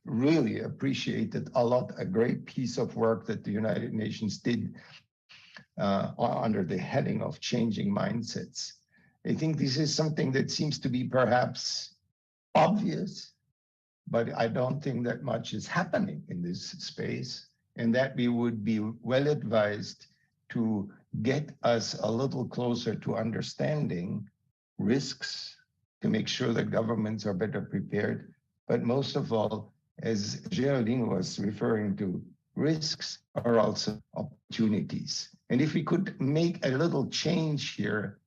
really appreciated a great piece of work that the United Nations did under the heading of changing mindsets. I think this is something that seems to be perhaps obvious, but I don't think that much is happening in this space, and that we would be well advised to get us a little closer to understanding risks, to make sure that governments are better prepared. But most of all, as Geraldine was referring to, risks are also opportunities. And if we could make a little change here,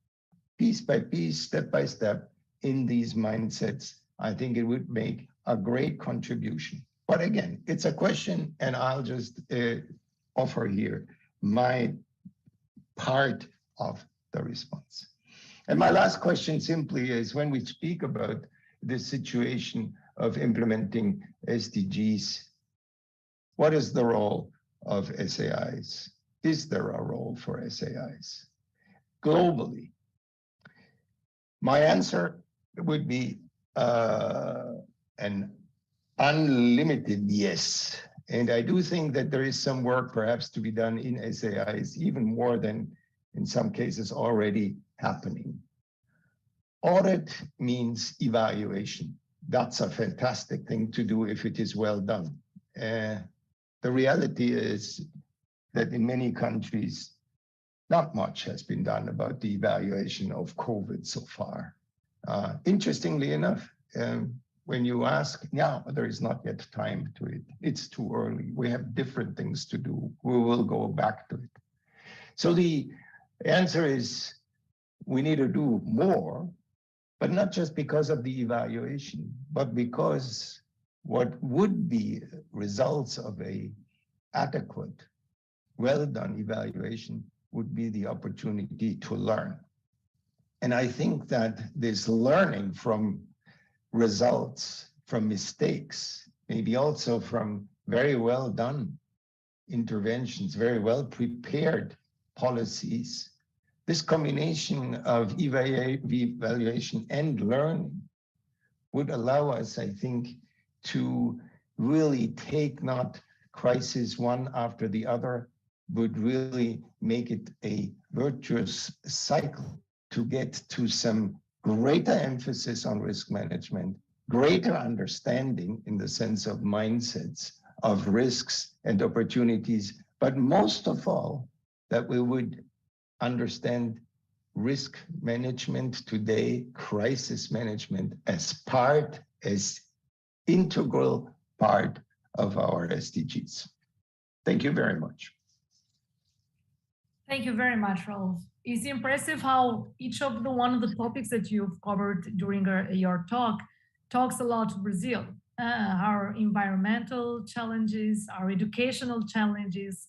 piece by piece, step by step, in these mindsets, I think it would make a great contribution. But again, it's a question, and I'll just offer here my part of the response. And my last question simply is, when we speak about the situation of implementing SDGs, what is the role of SAIs? Is there a role for SAIs globally? My answer would be an unlimited yes. And I do think that there is some work perhaps to be done in SAIs, even more than in some cases already happening. Audit means evaluation. That's a fantastic thing to do if it is well done. The reality is that in many countries, not much has been done about the evaluation of COVID so far. Interestingly enough, when you ask, yeah, there is not yet time to it. It's too early. We have different things to do. We will go back to it. So the answer is we need to do more, but not just because of the evaluation, but because what would be results of a adequate, well-done evaluation would be the opportunity to learn. And I think that this learning from results, from mistakes, maybe also from very well done interventions, very well prepared policies, this combination of evaluation and learning would allow us, I think, to really take not crisis one after the other, but really make it a virtuous cycle to get to some greater emphasis on risk management, greater understanding in the sense of mindsets, of risks and opportunities, but most of all, that we would understand risk management today, crisis management, as integral part of our SDGs. Thank you very much. Thank you very much, Rolf. It's impressive how each of one of the topics that you've covered during your talk talks a lot to Brazil. Our environmental challenges, our educational challenges,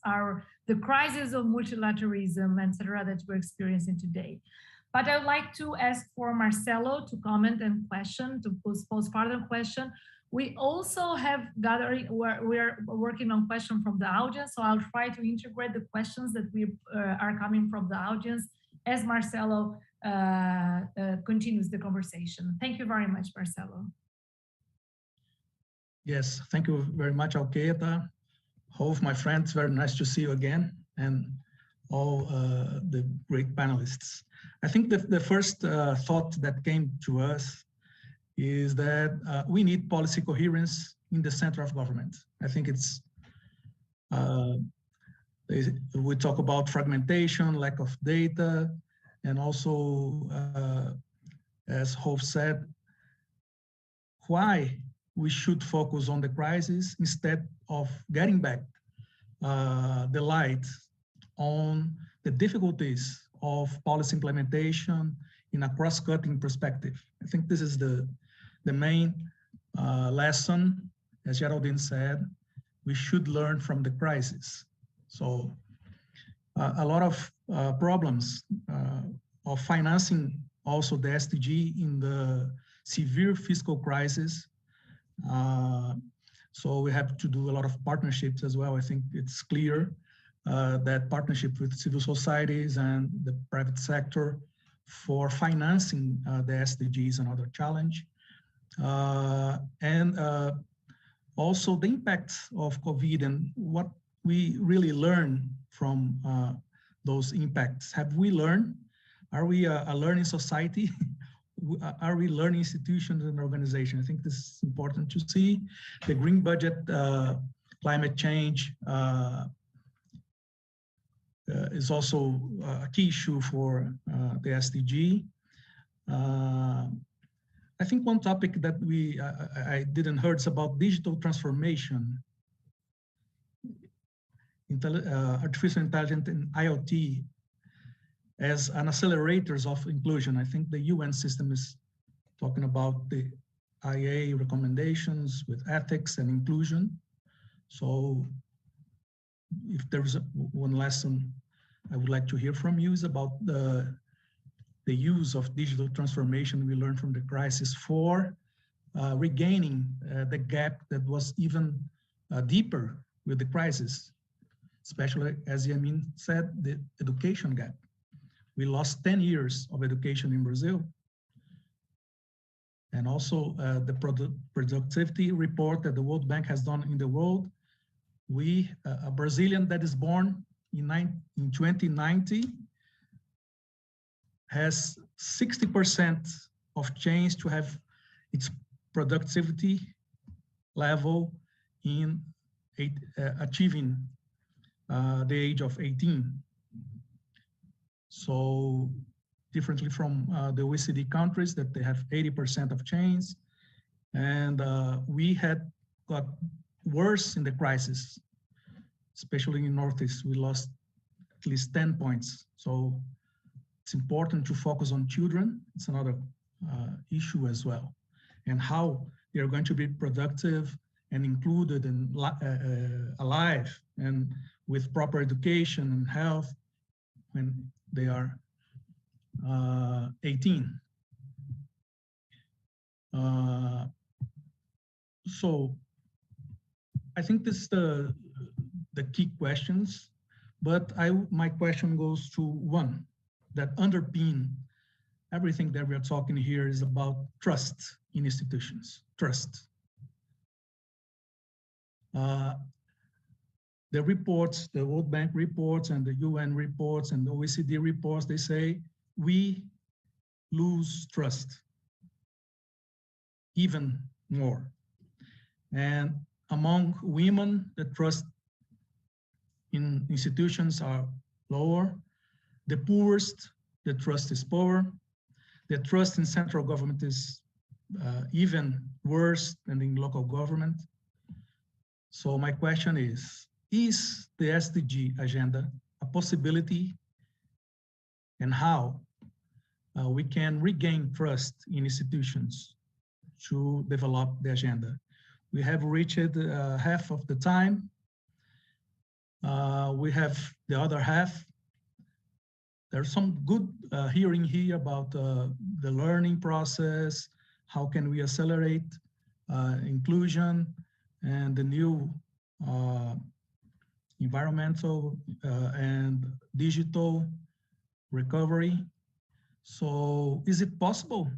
the crisis of multilateralism, etc., that we're experiencing today. But I would like to ask for Marcelo to comment and question, to pose further question. We also have gathering, we're working on questions from the audience, so I'll try to integrate the questions that we are coming from the audience as Marcelo continues the conversation. Thank you very much, Marcelo. Yes, thank you very much, Alqueta. Rolf, my friends, very nice to see you again, and all the great panelists. I think the first thought that came to us is that we need policy coherence in the center of government. I think it's, we talk about fragmentation, lack of data, and also, as Rolf said, why we should focus on the crisis instead of getting back the light on the difficulties of policy implementation in a cross-cutting perspective. I think this is the main lesson. As Geraldine said, we should learn from the crisis. So a lot of problems of financing also the SDG in the severe fiscal crisis. So we have to do a lot of partnerships as well. I think it's clear that partnership with civil societies and the private sector for financing the SDGs another challenge. And also the impacts of COVID and what we really learn from those impacts. Have we learned? Are we a learning society? Are we learning institutions and organizations? I think this is important to see. The green budget, climate change, is also a key issue for the SDG. I think one topic that I didn't heard is about digital transformation, artificial intelligence and IoT as an accelerators of inclusion. I think the UN system is talking about the IA recommendations with ethics and inclusion. So if there's one lesson I would like to hear from you is about the use of digital transformation we learned from the crisis for regaining the gap that was even deeper with the crisis, especially, as Yamin said, the education gap. We lost 10 years of education in Brazil. And also the productivity report that the World Bank has done in the world. A Brazilian that is born in 2090 has 60% of chance to have its productivity level in achieving the age of 18. So differently from the OECD countries that they have 80% of chance. And we had got worse in the crisis, especially in Northeast. We lost at least 10 points. So it's important to focus on children. It's another issue as well. And how they're going to be productive and included and alive and with proper education and health when they are 18. So I think this is the key questions, but my question goes to one that underpin everything that we're talking here is about trust in institutions, trust. The reports, the World Bank reports and the UN reports and the OECD reports, they say we lose trust even more. And among women, the trust in institutions are lower. The poorest, the trust is poor. The trust in central government is even worse than in local government. So my question is the SDG agenda a possibility, and how we can regain trust in institutions to develop the agenda? We have reached half of the time. We have the other half. There's some good hearing here about the learning process. How can we accelerate inclusion and the new environmental and digital recovery? So is it possible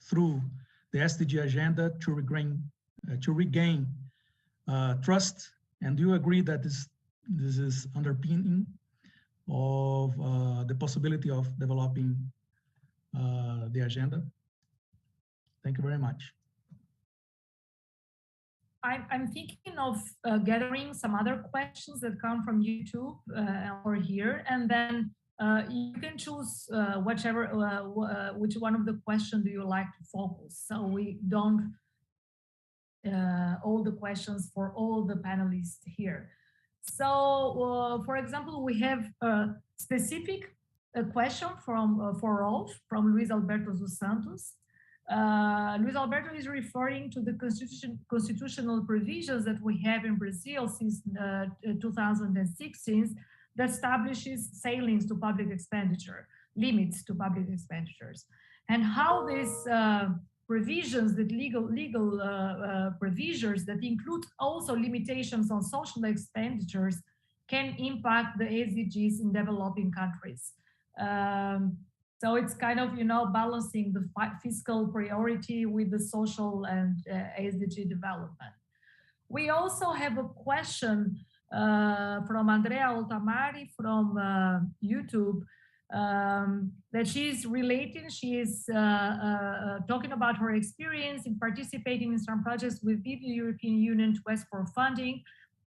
through the SDG agenda to regain trust? And do you agree that this is underpinning of the possibility of developing the agenda? Thank you very much. I'm thinking of gathering some other questions that come from YouTube or here, and then you can choose whichever, which one of the questions do you like to focus, so we don't all the questions for all the panelists here. So, for example, we have a specific question from for Rolf, from Luis Alberto dos Santos. Luis Alberto is referring to the constitutional provisions that we have in Brazil since 2016 that establishes ceilings to public expenditure, limits to public expenditures, and how these provisions, that legal provisions that include also limitations on social expenditures, can impact the SDGs in developing countries. So it's kind of, balancing the fiscal priority with the social and SDG development. We also have a question from Andrea Altamari from YouTube that she's relating. She is talking about her experience in participating in some projects with the European Union to ask for funding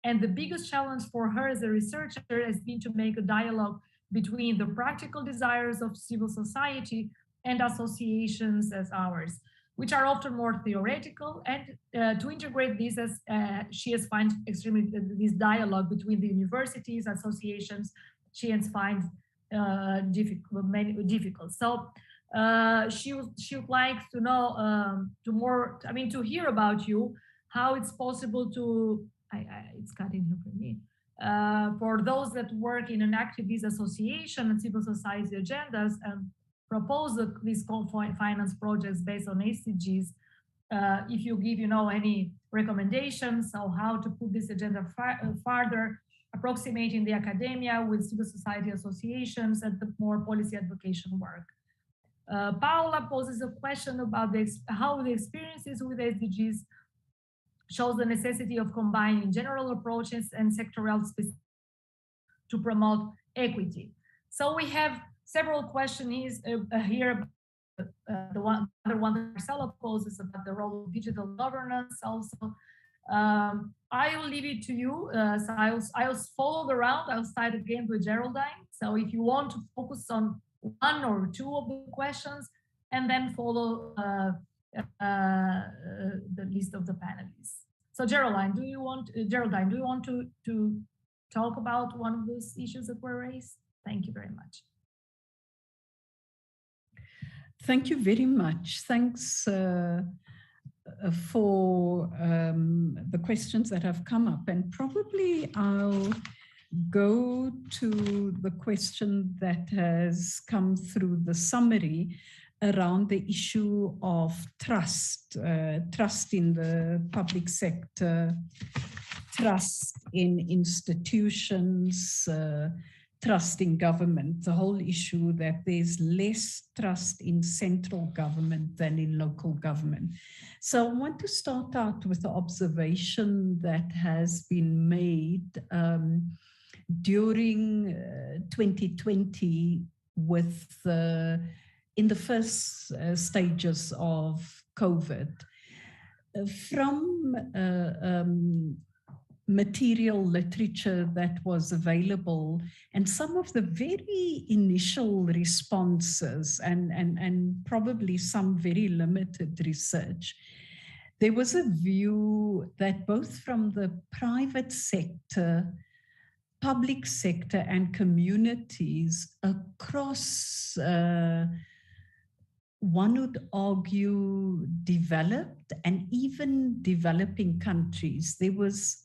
And the biggest challenge for her as a researcher has been to make a dialogue between the practical desires of civil society and associations as ours, which are often more theoretical, and to integrate this as she has found extremely, this dialogue between the universities, associations, she has found difficult. So she would like to know to hear about you, how it's possible to, it's cutting here for me, for those that work in an activist association and civil society agendas and propose these finance projects based on SDGs, if you give, any recommendations on how to put this agenda further, approximating the academia with civil society associations and the more policy advocacy work. Paula poses a question about how the experiences with SDGs shows the necessity of combining general approaches and sectoral specifics to promote equity. So we have several questions here. The other one that Marcela poses about the role of digital governance also. I will leave it to you. So I'll follow the round. I'll start again with Geraldine. So if you want to focus on one or two of the questions, and then follow the list of the panelists. So Geraldine, do you want to talk about one of those issues that were raised? Thank you very much. Thank you very much. Thanks for the questions that have come up, and probably I'll go to the question that has come through the summary around the issue of trust, trust in the public sector, trust in institutions, trust in government, the whole issue that there's less trust in central government than in local government. So I want to start out with the observation that has been made during 2020 with in the first stages of COVID. From material literature that was available and some of the very initial responses and probably some very limited research, there was a view that both from the private sector, public sector and communities across one would argue developed and even developing countries, there was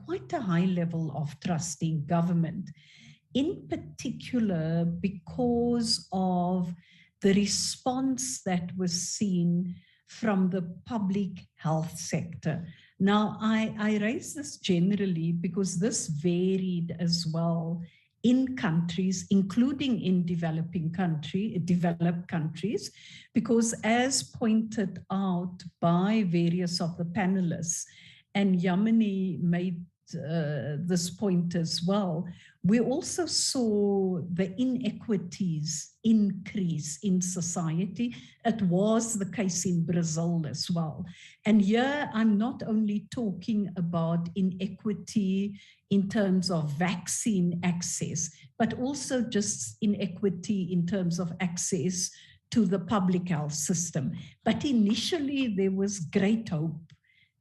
quite a high level of trust in government, in particular because of the response that was seen from the public health sector. Now, I raise this generally because this varied as well in countries, including in developed countries, because as pointed out by various of the panelists, and Yamini made this point as well, we also saw the inequities increase in society. It was the case in Brazil as well. And here I'm not only talking about inequity in terms of vaccine access, but also just inequity in terms of access to the public health system. But initially there was great hope,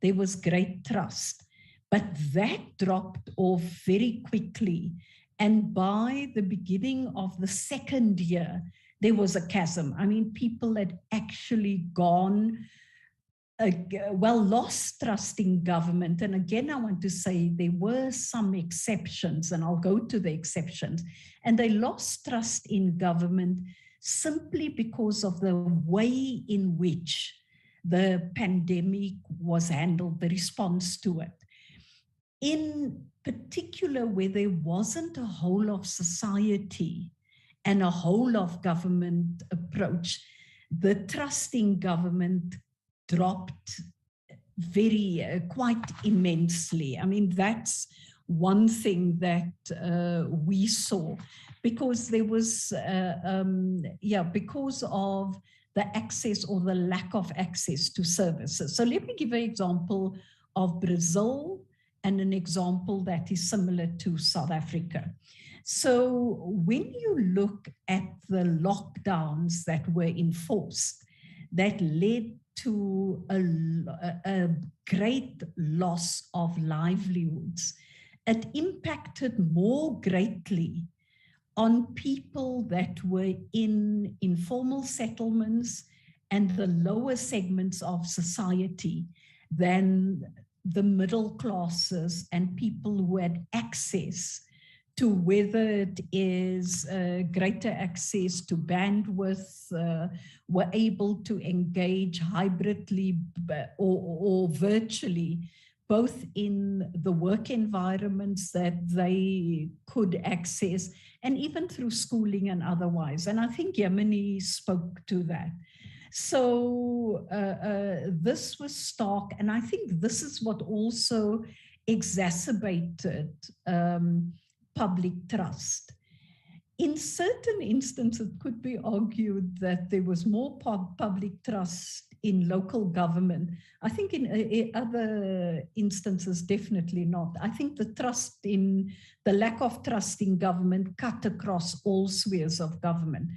there was great trust. But that dropped off very quickly. And by the beginning of the second year, there was a chasm. I mean, people had actually gone, lost trust in government. And again, I want to say there were some exceptions, and I'll go to the exceptions. And they lost trust in government simply because of the way in which the pandemic was handled, the response to it. In particular, where there wasn't a whole of society and a whole of government approach, the trust in government dropped quite immensely. I mean, that's one thing that we saw, because there was, because of the access or the lack of access to services. So let me give an example of Brazil and an example that is similar to South Africa. So when you look at the lockdowns that were enforced, that led to a great loss of livelihoods, it impacted more greatly on people that were in informal settlements and the lower segments of society than the middle classes and people who had access to, whether it is greater access to bandwidth, were able to engage hybridly or virtually, both in the work environments that they could access and even through schooling and otherwise. And I think Yemeni spoke to that. So this was stark, and I think this is what also exacerbated public trust. In certain instances, it could be argued that there was more public trust in local government. I think in other instances, definitely not. I think the lack of trust in government cut across all spheres of government.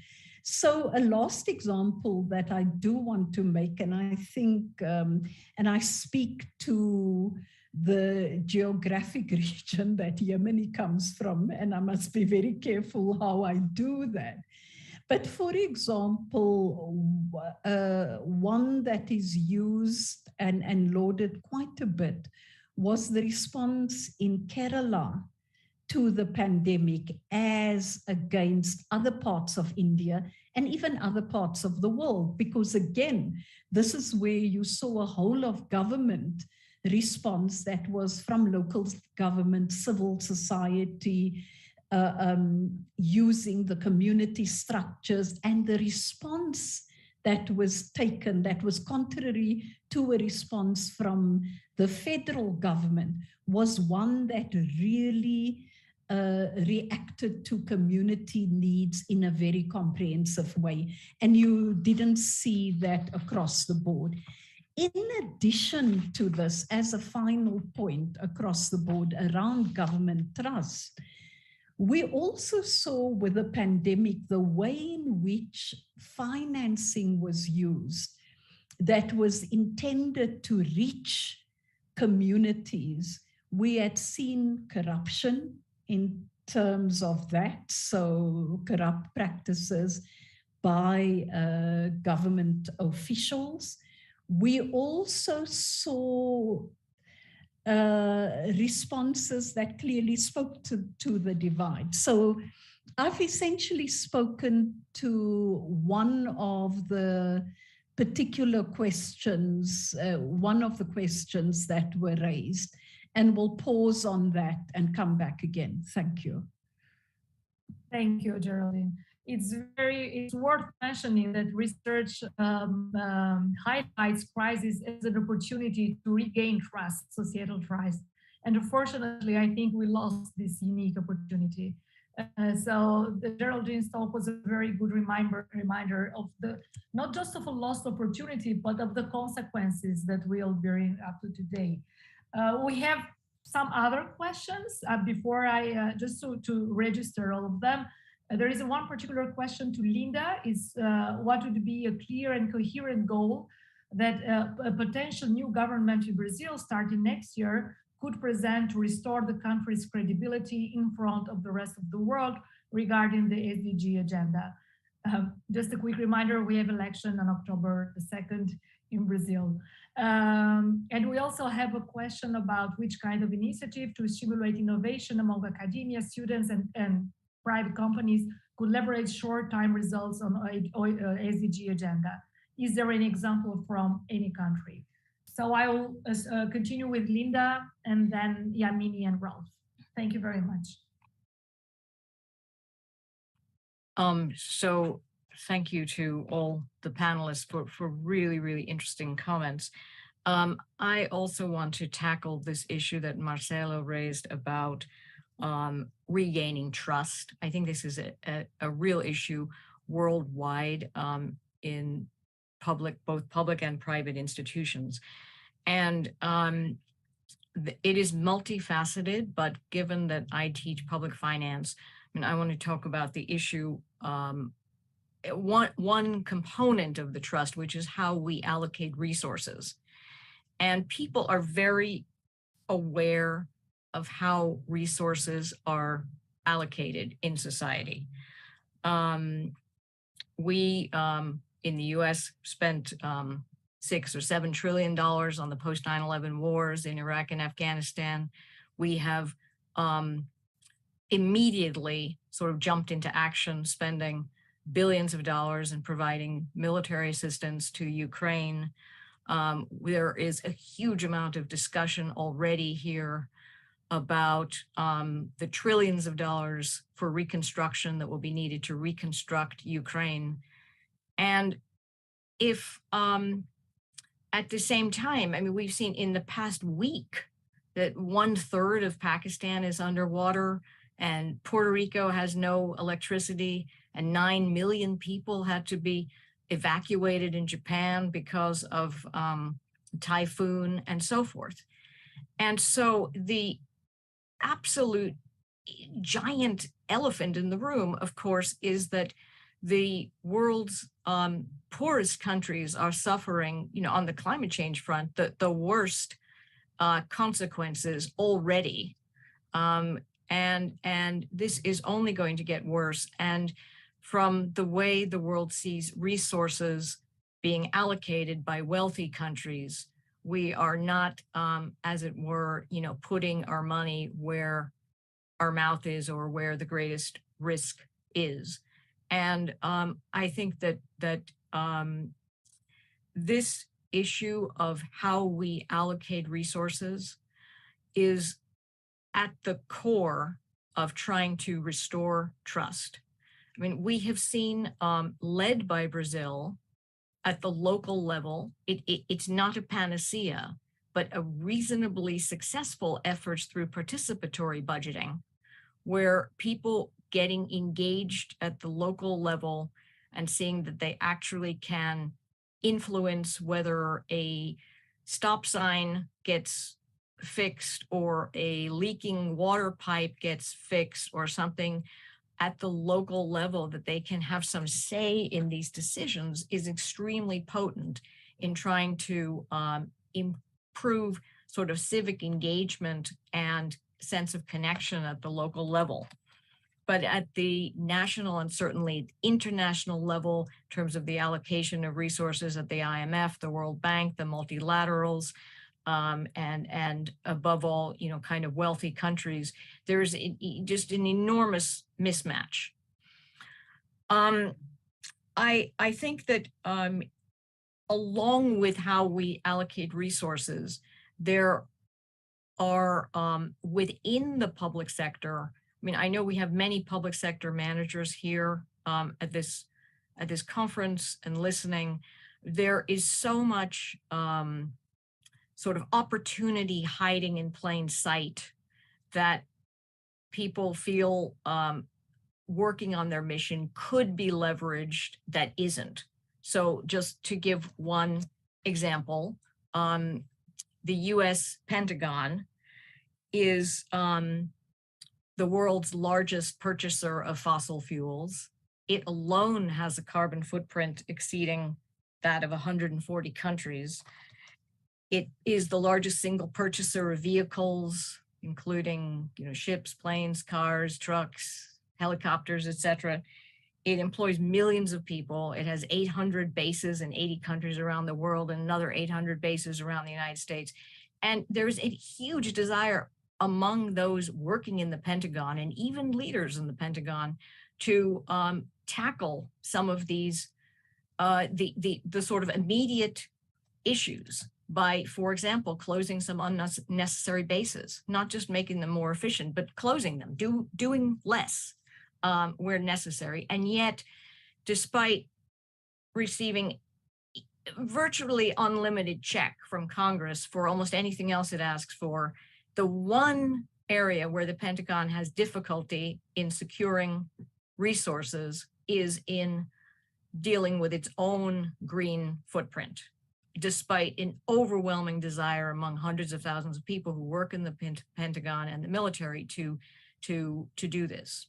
So a last example that I do want to make, and I think, and I speak to the geographic region that Yemeni comes from, and I must be very careful how I do that. But for example, one that is used and lauded quite a bit was the response in Kerala to the pandemic as against other parts of India and even other parts of the world. Because again, this is where you saw a whole of government response that was from local government, civil society, using the community structures, and the response that was taken that was contrary to a response from the federal government was one that really reacted to community needs in a very comprehensive way. And you didn't see that across the board. In addition to this, as a final point across the board around government trust, we also saw with the pandemic the way in which financing was used that was intended to reach communities. We had seen corruption in terms of that, so corrupt practices by government officials. We also saw responses that clearly spoke to the divide. So I've essentially spoken to one of the particular questions, one of the questions that were raised, and we'll pause on that and come back again. Thank you. Thank you, Geraldine. It's worth mentioning that research highlights crisis as an opportunity to regain trust, societal trust. And unfortunately, I think we lost this unique opportunity. So the Geraldine's talk was a very good reminder of the, not just of a lost opportunity, but of the consequences that we are bearing up to today. We have some other questions before I, just to register all of them. There is one particular question to Linda, is what would be a clear and coherent goal that a potential new government in Brazil starting next year could present to restore the country's credibility in front of the rest of the world regarding the SDG agenda. Just a quick reminder, we have election on October the 2nd in Brazil. And we also have a question about which kind of initiative to stimulate innovation among academia, students, and private companies could leverage short-time results on SDG agenda. Is there an example from any country? So I will continue with Linda and then Yamini and Ralph. Thank you very much. So thank you to all the panelists for really, really interesting comments. I also want to tackle this issue that Marcelo raised about regaining trust. I think this is a real issue worldwide in both public and private institutions. And it is multifaceted, but given that I teach public finance, I mean, I want to talk about the issue, one component of the trust, which is how we allocate resources. And people are very aware of how resources are allocated in society. We in the US spent $6 or $7 trillion on the post 9/11 wars in Iraq and Afghanistan. We have immediately sort of jumped into action, spending billions of dollars and providing military assistance to Ukraine. There is a huge amount of discussion already here about the trillions of dollars for reconstruction that will be needed to reconstruct Ukraine. And if at the same time, I mean, we've seen in the past week that 1/3 of Pakistan is underwater and Puerto Rico has no electricity and 9 million people had to be evacuated in Japan because of typhoon and so forth. And so the absolute giant elephant in the room, of course, is that the world's poorest countries are suffering, on the climate change front, the worst consequences already. And this is only going to get worse. And from the way the world sees resources being allocated by wealthy countries, we are not, as it were, putting our money where our mouth is or where the greatest risk is. And I think that this issue of how we allocate resources is at the core of trying to restore trust. I mean, we have seen, led by Brazil at the local level, it's not a panacea, but a reasonably successful efforts through participatory budgeting, where people getting engaged at the local level and seeing that they actually can influence whether a stop sign gets fixed or a leaking water pipe gets fixed or something at the local level, that they can have some say in these decisions, is extremely potent in trying to improve sort of civic engagement and sense of connection at the local level. But at the national and certainly international level, in terms of the allocation of resources at the IMF, the World Bank, the multilaterals, and above all, kind of wealthy countries, there's just an enormous mismatch. I think that along with how we allocate resources, there are within the public sector. I mean, I know we have many public sector managers here at this conference and listening. There is so much sort of opportunity hiding in plain sight that people feel working on their mission could be leveraged that isn't. So just to give one example, the US Pentagon is the world's largest purchaser of fossil fuels. It alone has a carbon footprint exceeding that of 140 countries. It is the largest single purchaser of vehicles, including ships, planes, cars, trucks, helicopters, etc. It employs millions of people. It has 800 bases in 80 countries around the world and another 800 bases around the United States. And there's a huge desire among those working in the Pentagon and even leaders in the Pentagon to tackle some of these, the sort of immediate issues by, for example, closing some unnecessary bases, not just making them more efficient, but closing them, doing less where necessary. And yet, despite receiving virtually unlimited check from Congress for almost anything else it asks for, the one area where the Pentagon has difficulty in securing resources is in dealing with its own green footprint. despite an overwhelming desire among hundreds of thousands of people who work in the Pentagon and the military to do this.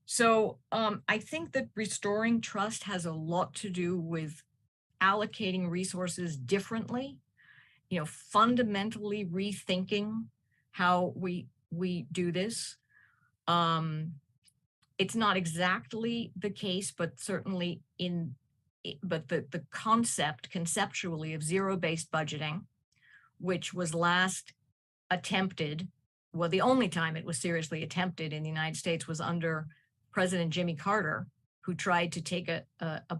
So I think that restoring trust has a lot to do with allocating resources differently, fundamentally rethinking how we do this. It's not exactly the case, but certainly the concept conceptually of zero-based budgeting, which was last attempted, well, the only time it was seriously attempted in the United States was under President Jimmy Carter, who tried to take a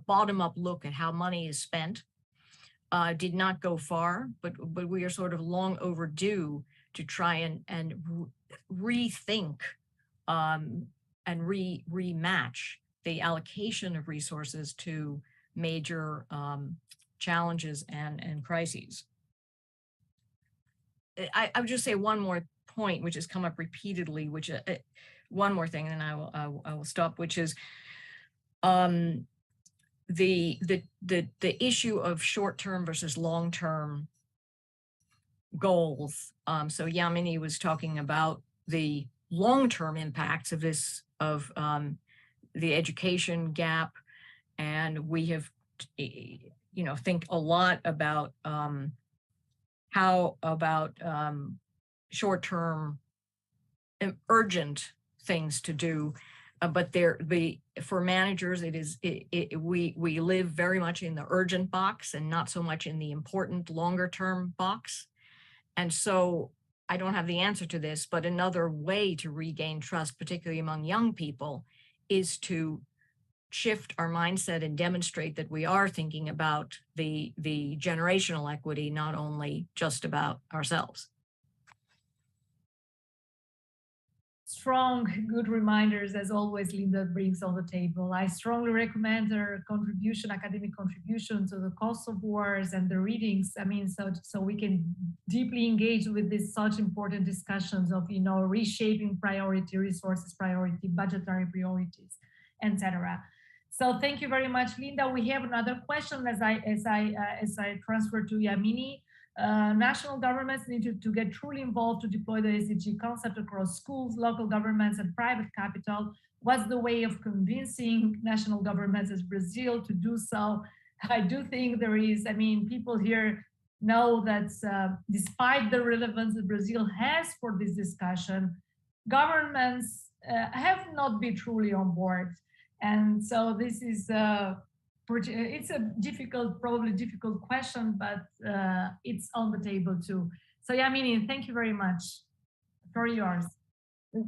bottom-up look at how money is spent. Did not go far, but we are sort of long overdue to try and rethink and rematch the allocation of resources to major challenges and crises. I would just say one more point, which has come up repeatedly, which one more thing, and then I will stop, which is the issue of short-term versus long-term goals. So Yamini was talking about the long-term impacts of this, of the education gap, and we have, think a lot about how about short-term urgent things to do, but for managers, we live very much in the urgent box and not so much in the important longer-term box. And so I don't have the answer to this, but another way to regain trust, particularly among young people, is to shift our mindset and demonstrate that we are thinking about the generational equity, not only just about ourselves. Strong, good reminders, as always, Linda brings on the table. I strongly recommend her contribution, academic contribution to the cost of wars and the readings. I mean, so we can deeply engage with these such important discussions of, reshaping priority, resources priority, budgetary priorities, etc. So thank you very much, Linda. We have another question as I transfer to Yamini. National governments need to get truly involved to deploy the SDG concept across schools, local governments, and private capital. What's the way of convincing national governments as Brazil to do so? I do think there is, people here know that despite the relevance that Brazil has for this discussion, governments have not been truly on board. And so this is it's a probably difficult question, but it's on the table too. So Yamini, thank you very much. For yours.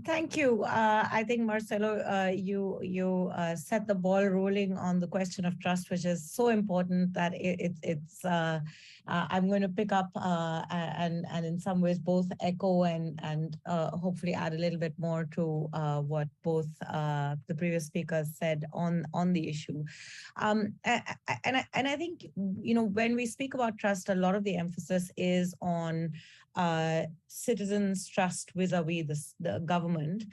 Thank you. I think, Marcelo, you set the ball rolling on the question of trust, which is so important that I'm going to pick up and in some ways both echo and hopefully add a little bit more to what both the previous speakers said on the issue. And I think, when we speak about trust, a lot of the emphasis is on citizens' trust vis-a-vis the government.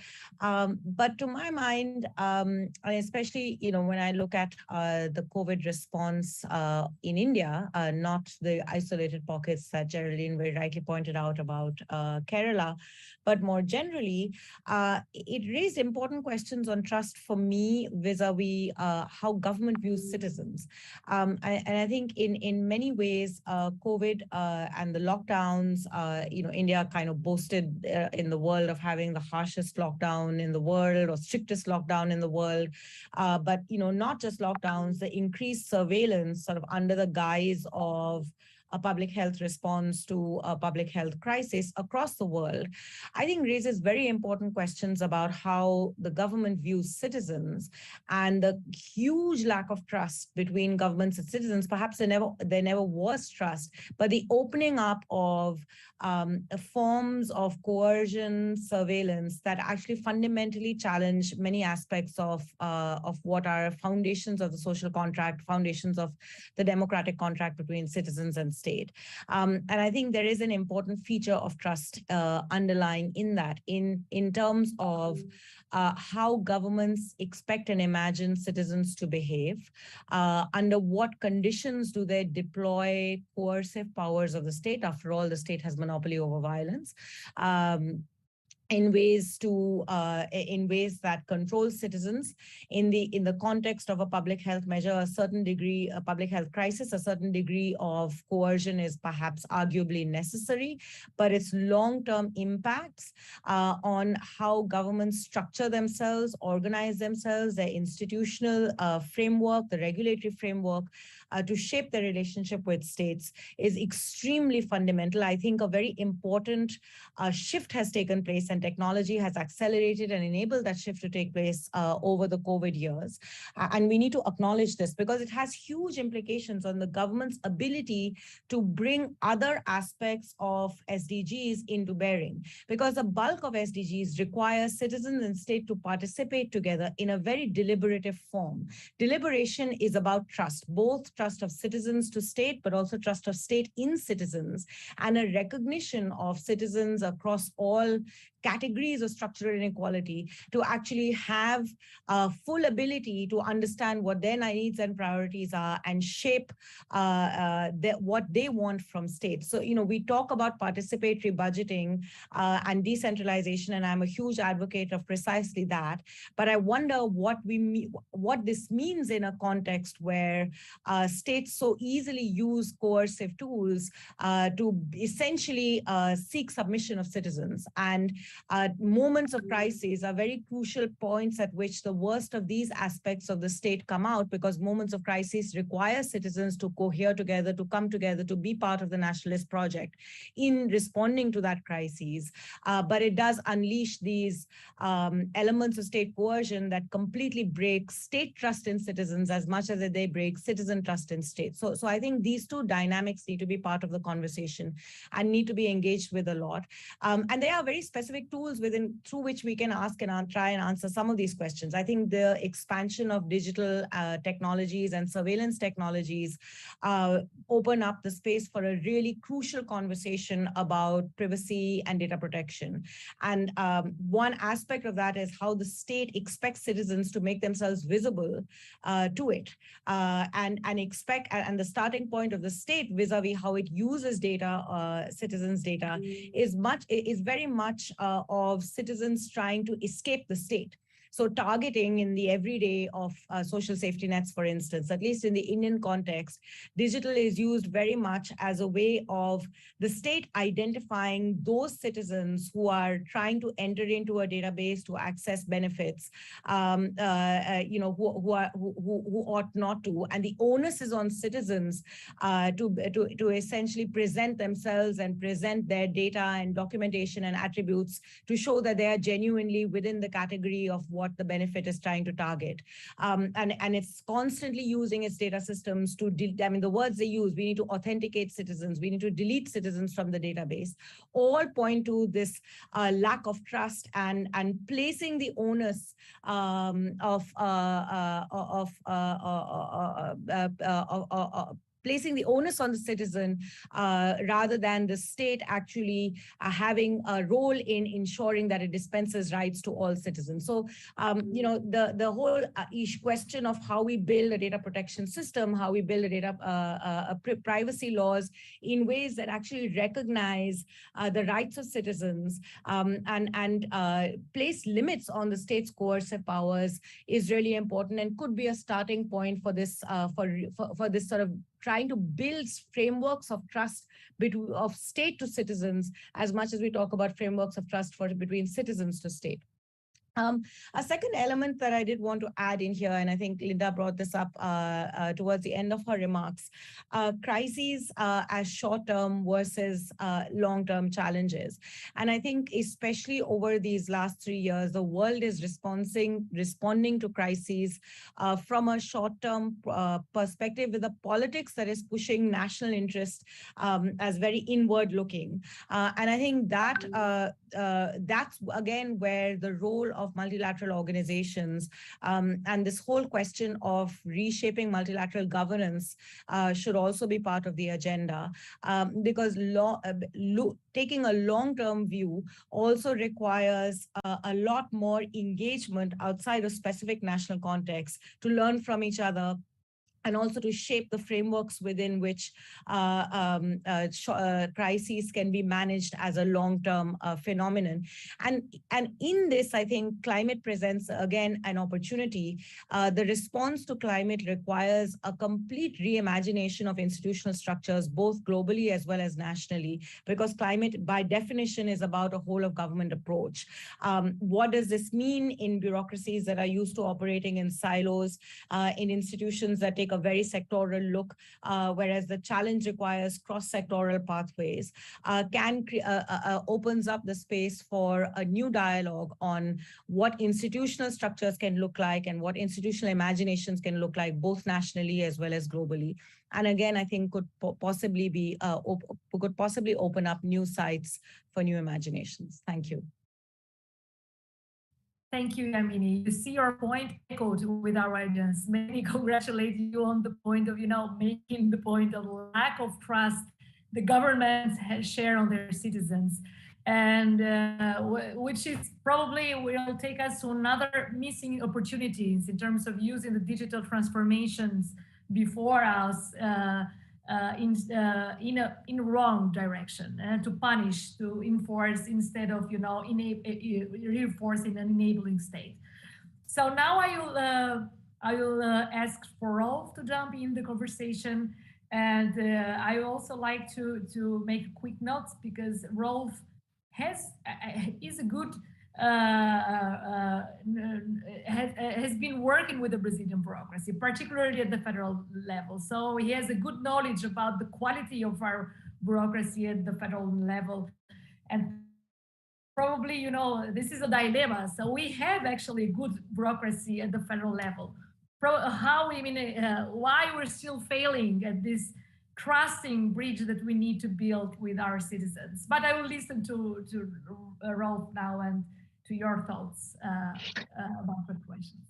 But to my mind, especially, when I look at the COVID response in India, not the isolated pockets that Geraldine very rightly pointed out about Kerala, but more generally, it raised important questions on trust for me vis-a-vis how government views citizens. And I think in many ways, COVID and the lockdowns, India kind of boasted in the world of having the harshest lockdown in the world or strictest lockdown in the world. But, not just lockdowns, the increased surveillance sort of under the guise of a public health response to a public health crisis across the world, I think raises very important questions about how the government views citizens and the huge lack of trust between governments and citizens. Perhaps there never was trust, but the opening up of forms of coercion, surveillance that actually fundamentally challenge many aspects of what are foundations of the social contract, foundations of the democratic contract between citizens and state. And I think there is an important feature of trust underlying in that, in terms of how governments expect and imagine citizens to behave, under what conditions do they deploy coercive powers of the state. After all, the state has monopoly over violence. In ways that control citizens in the context of a public health measure, a certain degree, a public health crisis, a certain degree of coercion is perhaps arguably necessary, but its long-term impacts on how governments structure themselves, organize themselves, their institutional framework, the regulatory framework, to shape their relationship with states is extremely fundamental. I think a very important shift has taken place, and technology has accelerated and enabled that shift to take place over the COVID years. And we need to acknowledge this because it has huge implications on the government's ability to bring other aspects of SDGs into bearing. Because the bulk of SDGs require citizens and state to participate together in a very deliberative form. Deliberation is about trust, both trust of citizens to state, but also trust of state in citizens, and a recognition of citizens across all categories of structural inequality to actually have a full ability to understand what their needs and priorities are and shape what they want from states. So, we talk about participatory budgeting and decentralization, and I'm a huge advocate of precisely that. But I wonder what this means in a context where states so easily use coercive tools to essentially seek submission of citizens. And moments of crisis are very crucial points at which the worst of these aspects of the state come out, because moments of crisis require citizens to cohere together, to come together, to be part of the nationalist project in responding to that crisis. But it does unleash these elements of state coercion that completely break state trust in citizens as much as they break citizen trust in state. So I think these two dynamics need to be part of the conversation and need to be engaged with a lot. And there are very specific tools through which we can ask and try and answer some of these questions. I think the expansion of digital technologies and surveillance technologies open up the space for a really crucial conversation about privacy and data protection. And one aspect of that is how the state expects citizens to make themselves visible to it, and the starting point of the state vis-a-vis how it uses data, citizens' data, is very much of citizens trying to escape the state. So targeting in the everyday of social safety nets, for instance, at least in the Indian context, digital is used very much as a way of the state identifying those citizens who are trying to enter into a database to access benefits, who ought not to, and the onus is on citizens to essentially present themselves and present their data and documentation and attributes to show that they are genuinely within the category of what the benefit is trying to target. And it's constantly using its data systems to, the words they use, we need to authenticate citizens, we need to delete citizens from the database, all point to this lack of trust and placing the onus placing the onus on the citizen rather than the state actually having a role in ensuring that it dispenses rights to all citizens. So, the whole question of how we build a data protection system, how we build a data privacy laws in ways that actually recognize the rights of citizens and place limits on the state's coercive powers is really important and could be a starting point for this for this sort of trying to build frameworks of trust of state to citizens as much as we talk about frameworks of trust between citizens to state. A second element that I did want to add in here, and I think Linda brought this up towards the end of her remarks, crises as short-term versus long-term challenges. And I think especially over these last 3 years, the world is responding to crises from a short-term perspective with a politics that is pushing national interest as very inward-looking. And I think that that's again where the role of multilateral organizations and this whole question of reshaping multilateral governance should also be part of the agenda, because taking a long-term view also requires a lot more engagement outside of specific national contexts to learn from each other, and also to shape the frameworks within which crises can be managed as a long-term phenomenon. And in this, I think climate presents, again, an opportunity. The response to climate requires a complete reimagination of institutional structures, both globally as well as nationally, because climate, by definition, is about a whole of government approach. What does this mean in bureaucracies that are used to operating in silos, in institutions that take a very sectoral look, whereas the challenge requires cross-sectoral pathways, opens up the space for a new dialogue on what institutional structures can look like and what institutional imaginations can look like, both nationally as well as globally. And again, I think could possibly open up new sites for new imaginations. Thank you. Thank you, Yamini. You see your point echoed with our audience. Many congratulate you on the point of, making the point of lack of trust the governments share on their citizens. And which is probably will take us to another missing opportunities in terms of using the digital transformations before us in wrong direction, to punish, to enforce instead of reinforcing an enabling state. So now I will ask for Rolf to jump in the conversation, and I also like to make quick notes, because Rolf is a good has been working with the Brazilian bureaucracy, particularly at the federal level. So he has a good knowledge about the quality of our bureaucracy at the federal level. And probably, this is a dilemma. So we have actually good bureaucracy at the federal level. Why we're still failing at this crossing bridge that we need to build with our citizens. But I will listen to Rolf now and to your thoughts about the questions.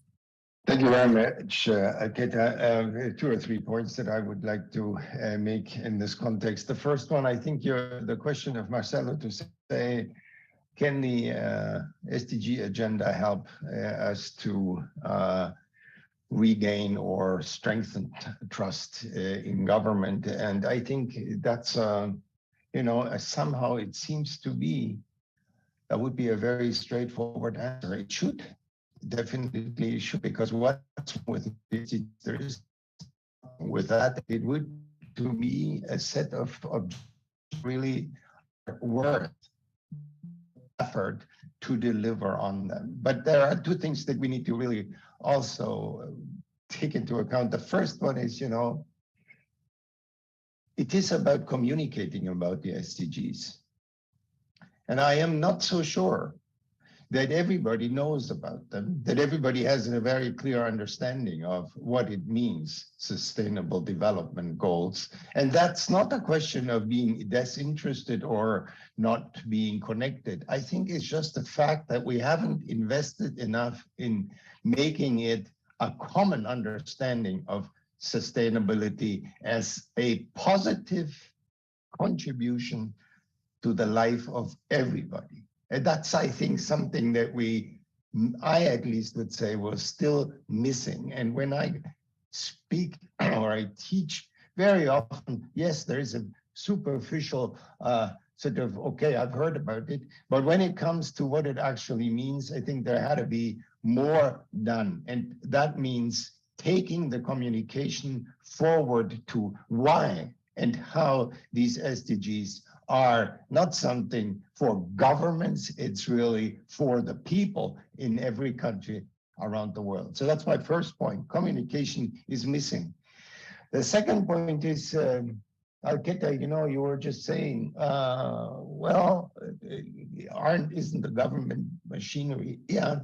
Thank you very much, Keta. 2 or 3 points that I would like to make in this context. The first one, I think the question of Marcelo to say, can the SDG agenda help us to regain or strengthen trust in government? And I think that's, somehow it seems to be, that would be a very straightforward answer. It should, definitely should, because what's with there is with that, it would to be a set of really worth effort to deliver on them. But there are 2 things that we need to really also take into account. The first one is, it is about communicating about the SDGs. And I am not so sure that everybody knows about them, that everybody has a very clear understanding of what it means, sustainable development goals. And that's not a question of being disinterested or not being connected. I think it's just the fact that we haven't invested enough in making it a common understanding of sustainability as a positive contribution to the life of everybody. And that's, I think, something that I at least would say was still missing. And when I speak or I teach, very often, yes, there is a superficial sort of, okay, I've heard about it. But when it comes to what it actually means, I think there had to be more done. And that means taking the communication forward to why and how these SDGs are not something for governments, it's really for the people in every country around the world. So that's my first point. Communication is missing. The second point is, Alketa, you were just saying, isn't the government machinery? Yeah,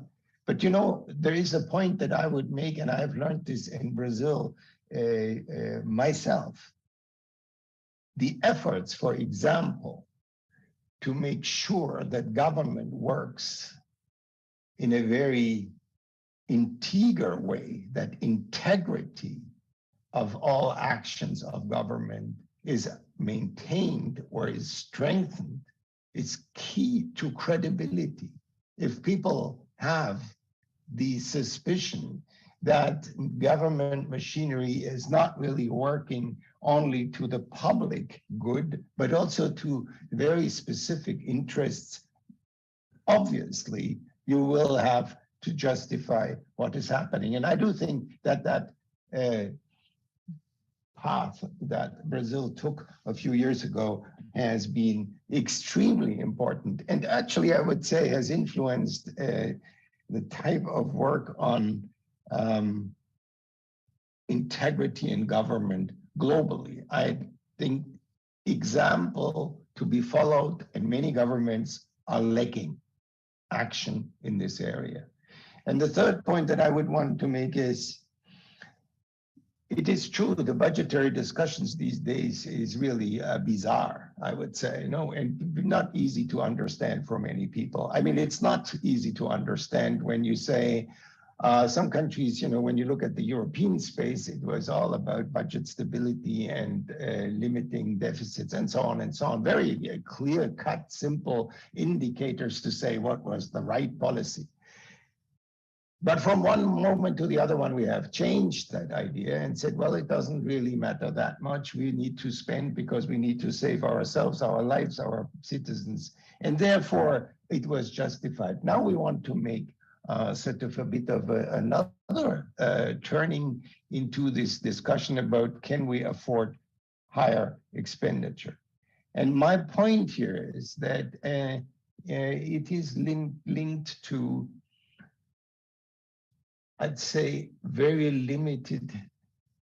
but there is a point that I would make, and I've learned this in Brazil myself. The efforts, for example, to make sure that government works in a very integral way, that integrity of all actions of government is maintained or is strengthened, is key to credibility. If people have the suspicion that government machinery is not really working only to the public good, but also to very specific interests, obviously you will have to justify what is happening. And I do think that that path that Brazil took a few years ago has been extremely important, and actually I would say has influenced the type of work on integrity in government globally. I think example to be followed, and many governments are lacking action in this area. And the third point that I would want to make is, it is true the budgetary discussions these days is really bizarre, I would say, and not easy to understand for many people. I mean, it's not easy to understand when you say some countries, when you look at the European space, it was all about budget stability and limiting deficits and so on and so on. Very clear-cut, simple indicators to say what was the right policy. But from one moment to the other one, we have changed that idea and said, well, it doesn't really matter that much. We need to spend because we need to save ourselves, our lives, our citizens. And therefore, it was justified. Now we want to make sort of a bit of another turning into this discussion about, can we afford higher expenditure? And my point here is that it is linked to, I'd say, very limited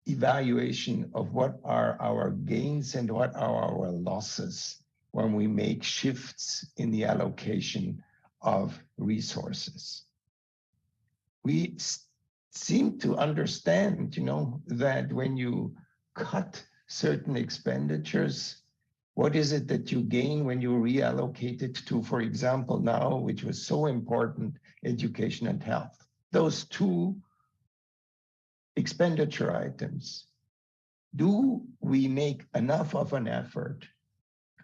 evaluation of what are our gains and what are our losses when we make shifts in the allocation of resources. We seem to understand, that when you cut certain expenditures, what is it that you gain when you reallocate it to, for example, now, which was so important, education and health? Those two expenditure items, do we make enough of an effort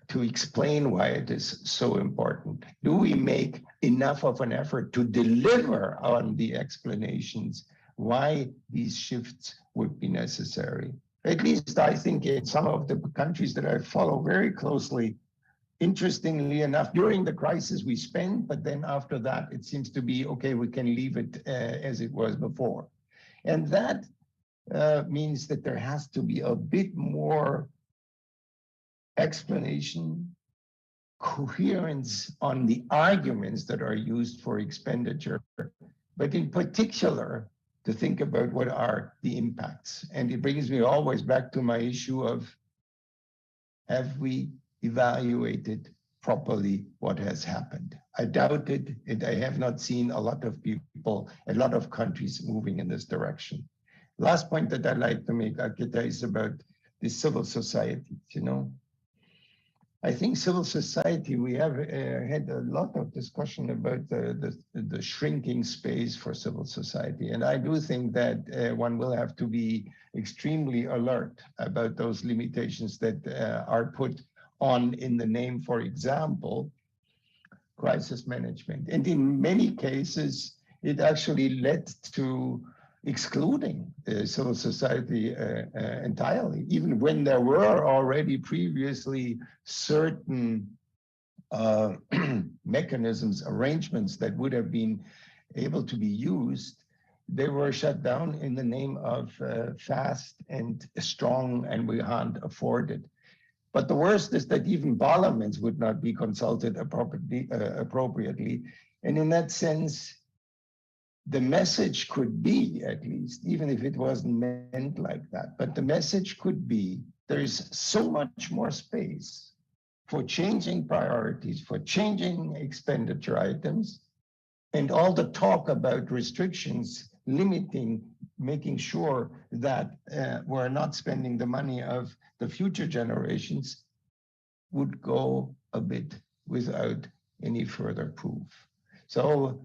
to explain why it is so important? Do we make enough of an effort to deliver on the explanations why these shifts would be necessary? At least I think in some of the countries that I follow very closely, interestingly enough, during the crisis we spend, but then after that, it seems to be, okay, we can leave it as it was before. And that means that there has to be a bit more explanation, coherence on the arguments that are used for expenditure, but in particular, to think about what are the impacts. And it brings me always back to my issue of, have we evaluated properly what has happened? I doubt it, and I have not seen a lot of people, a lot of countries moving in this direction. Last point that I'd like to make, Akita, is about the civil society. I think civil society, we have had a lot of discussion about the shrinking space for civil society. And I do think that one will have to be extremely alert about those limitations that are put on in the name, for example, crisis management. And in many cases, it actually led to excluding civil society entirely, even when there were already previously certain mechanisms, arrangements that would have been able to be used. They were shut down in the name of fast and strong, and we can't afford it. But the worst is that even parliaments would not be consulted appropriately. And in that sense, the message could be, at least, even if it wasn't meant like that, but the message could be, there's so much more space for changing priorities, for changing expenditure items, and all the talk about restrictions, limiting, making sure that we're not spending the money of the future generations would go a bit without any further proof. So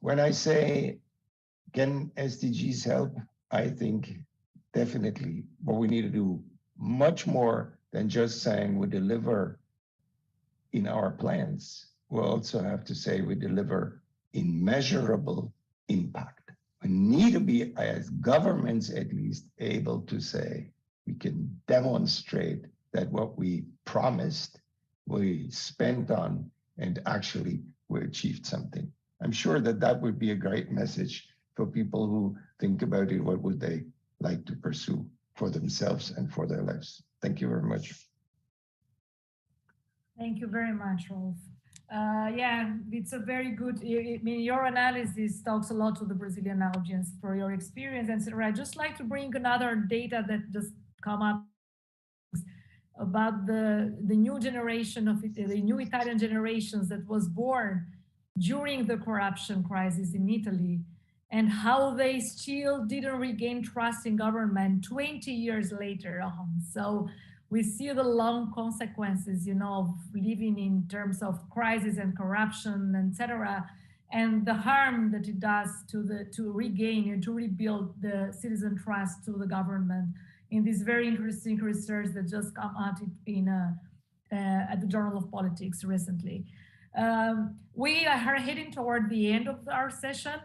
when I say, can SDGs help? I think definitely, but we need to do much more than just saying we deliver in our plans. We also have to say we deliver in measurable impact. We need to be, as governments at least, able to say we can demonstrate that what we promised, we spent on, and actually we achieved something. I'm sure that that would be a great message for people who think about it. What would they like to pursue for themselves and for their lives? Thank you very much. Thank you very much, Rolf. Yeah, it's a very good, I mean, your analysis talks a lot to the Brazilian audience for your experience. And so I'd just like to bring another data that just come up about the new generation of the new Italian generations that was born during the corruption crisis in Italy, and how they still didn't regain trust in government 20 years later on. So we see the long consequences, you know, of living in terms of crisis and corruption, etc., and the harm that it does to regain and to rebuild the citizen trust to the government. In this very interesting research that just come out in at the Journal of Politics recently. We are heading toward the end of our session.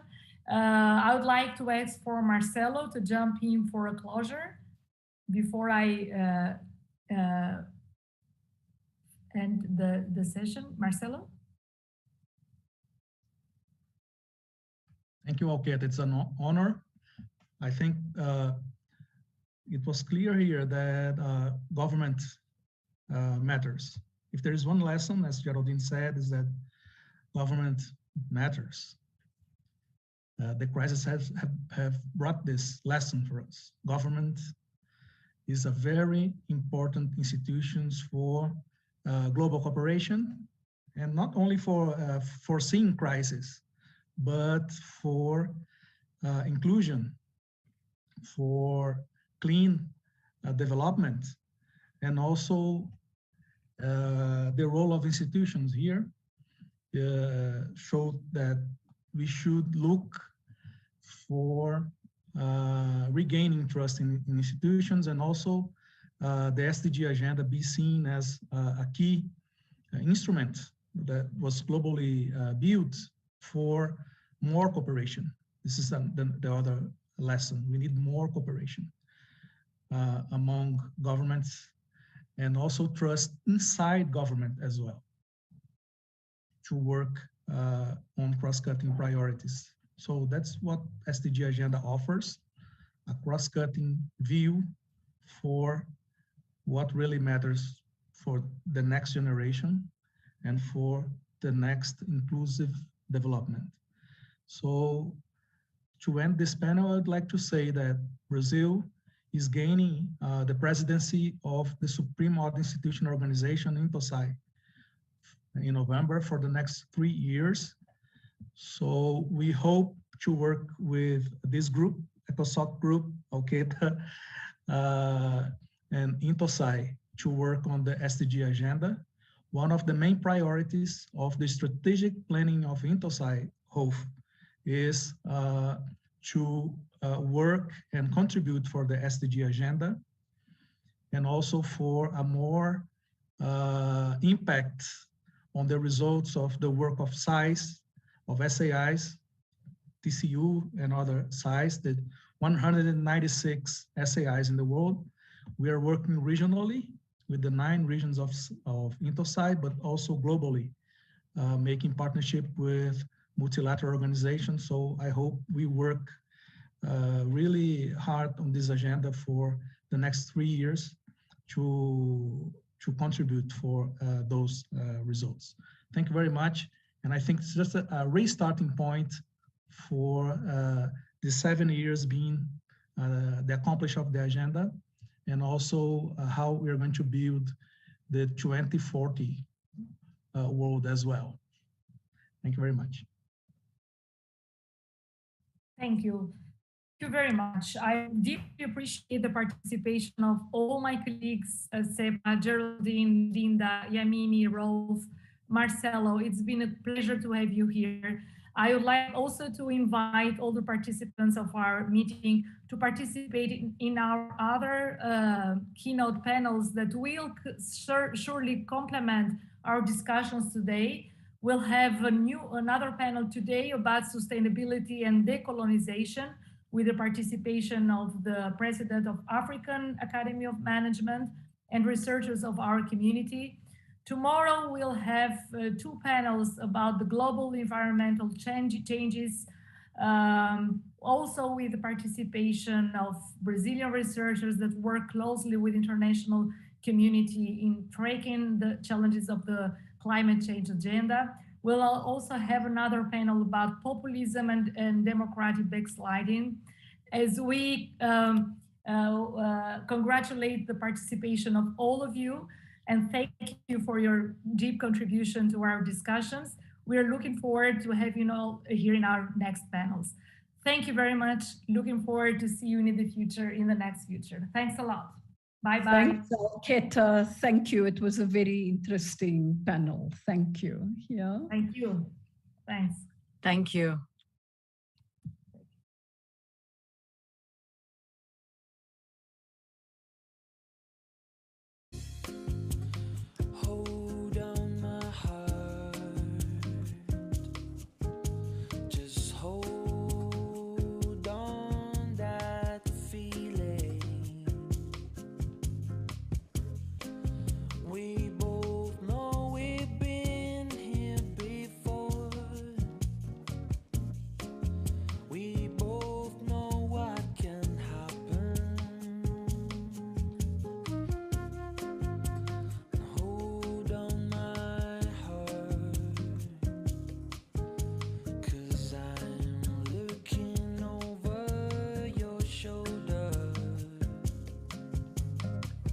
I would like to ask for Marcelo to jump in for a closure before I end the session. Marcelo? Thank you, Alket. It's an honor. I think it was clear here that government matters. If there is one lesson, as Geraldine said, is that government matters. The crisis have brought this lesson for us. Government is a very important institution for global cooperation, and not only for foreseeing crisis, but for inclusion, for clean development, and also the role of institutions here showed that we should look for regaining trust in institutions, and also the SDG agenda be seen as a key instrument that was globally built for more cooperation. This is the other lesson. We need more cooperation among governments, and also trust inside government as well to work on cross-cutting priorities. So that's what SDG agenda offers, a cross-cutting view for what really matters for the next generation and for the next inclusive development. So to end this panel, I'd like to say that Brazil is gaining the presidency of the Supreme Audit Institution Organization, INTOSAI, in November for the next 3 years. So we hope to work with this group, ECOSOC group, Alqueta, and INTOSAI to work on the SDG agenda. One of the main priorities of the strategic planning of INTOSAI, HOF, is to work and contribute for the SDG agenda, and also for a more impact on the results of the work of SAIs, of SAIs, TCU, and other SAIs, the 196 SAIs in the world. We are working regionally with the 9 regions of INTOSAI, but also globally, making partnership with multilateral organizations. So I hope we work really hard on this agenda for the next 3 years to contribute for those results. Thank you very much. And I think it's just a restarting point for the 7 years being the accomplishment of the agenda, and also how we're going to build the 2040 world as well. Thank you very much. Thank you. you very much. I deeply appreciate the participation of all my colleagues, Seba, Geraldine, Linda, Yamini, Rolf, Marcelo. It's been a pleasure to have you here. I would like also to invite all the participants of our meeting to participate in our other keynote panels that will surely complement our discussions today. We'll have another panel today about sustainability and decolonization with the participation of the president of African Academy of Management and researchers of our community. Tomorrow we'll have two panels about the global environmental changes, also with the participation of Brazilian researchers that work closely with international community in tracking the challenges of the climate change agenda. We'll also have another panel about populism and democratic backsliding, as we congratulate the participation of all of you and thank you for your deep contribution to our discussions. We are looking forward to having you all here in our next panels. Thank you very much. Looking forward to see you in the future, in the next future. Thanks a lot. Bye-bye. Thanks, Keta. Thank you. It was a very interesting panel. Thank you. Yeah. Thank you. Thanks. Thank you.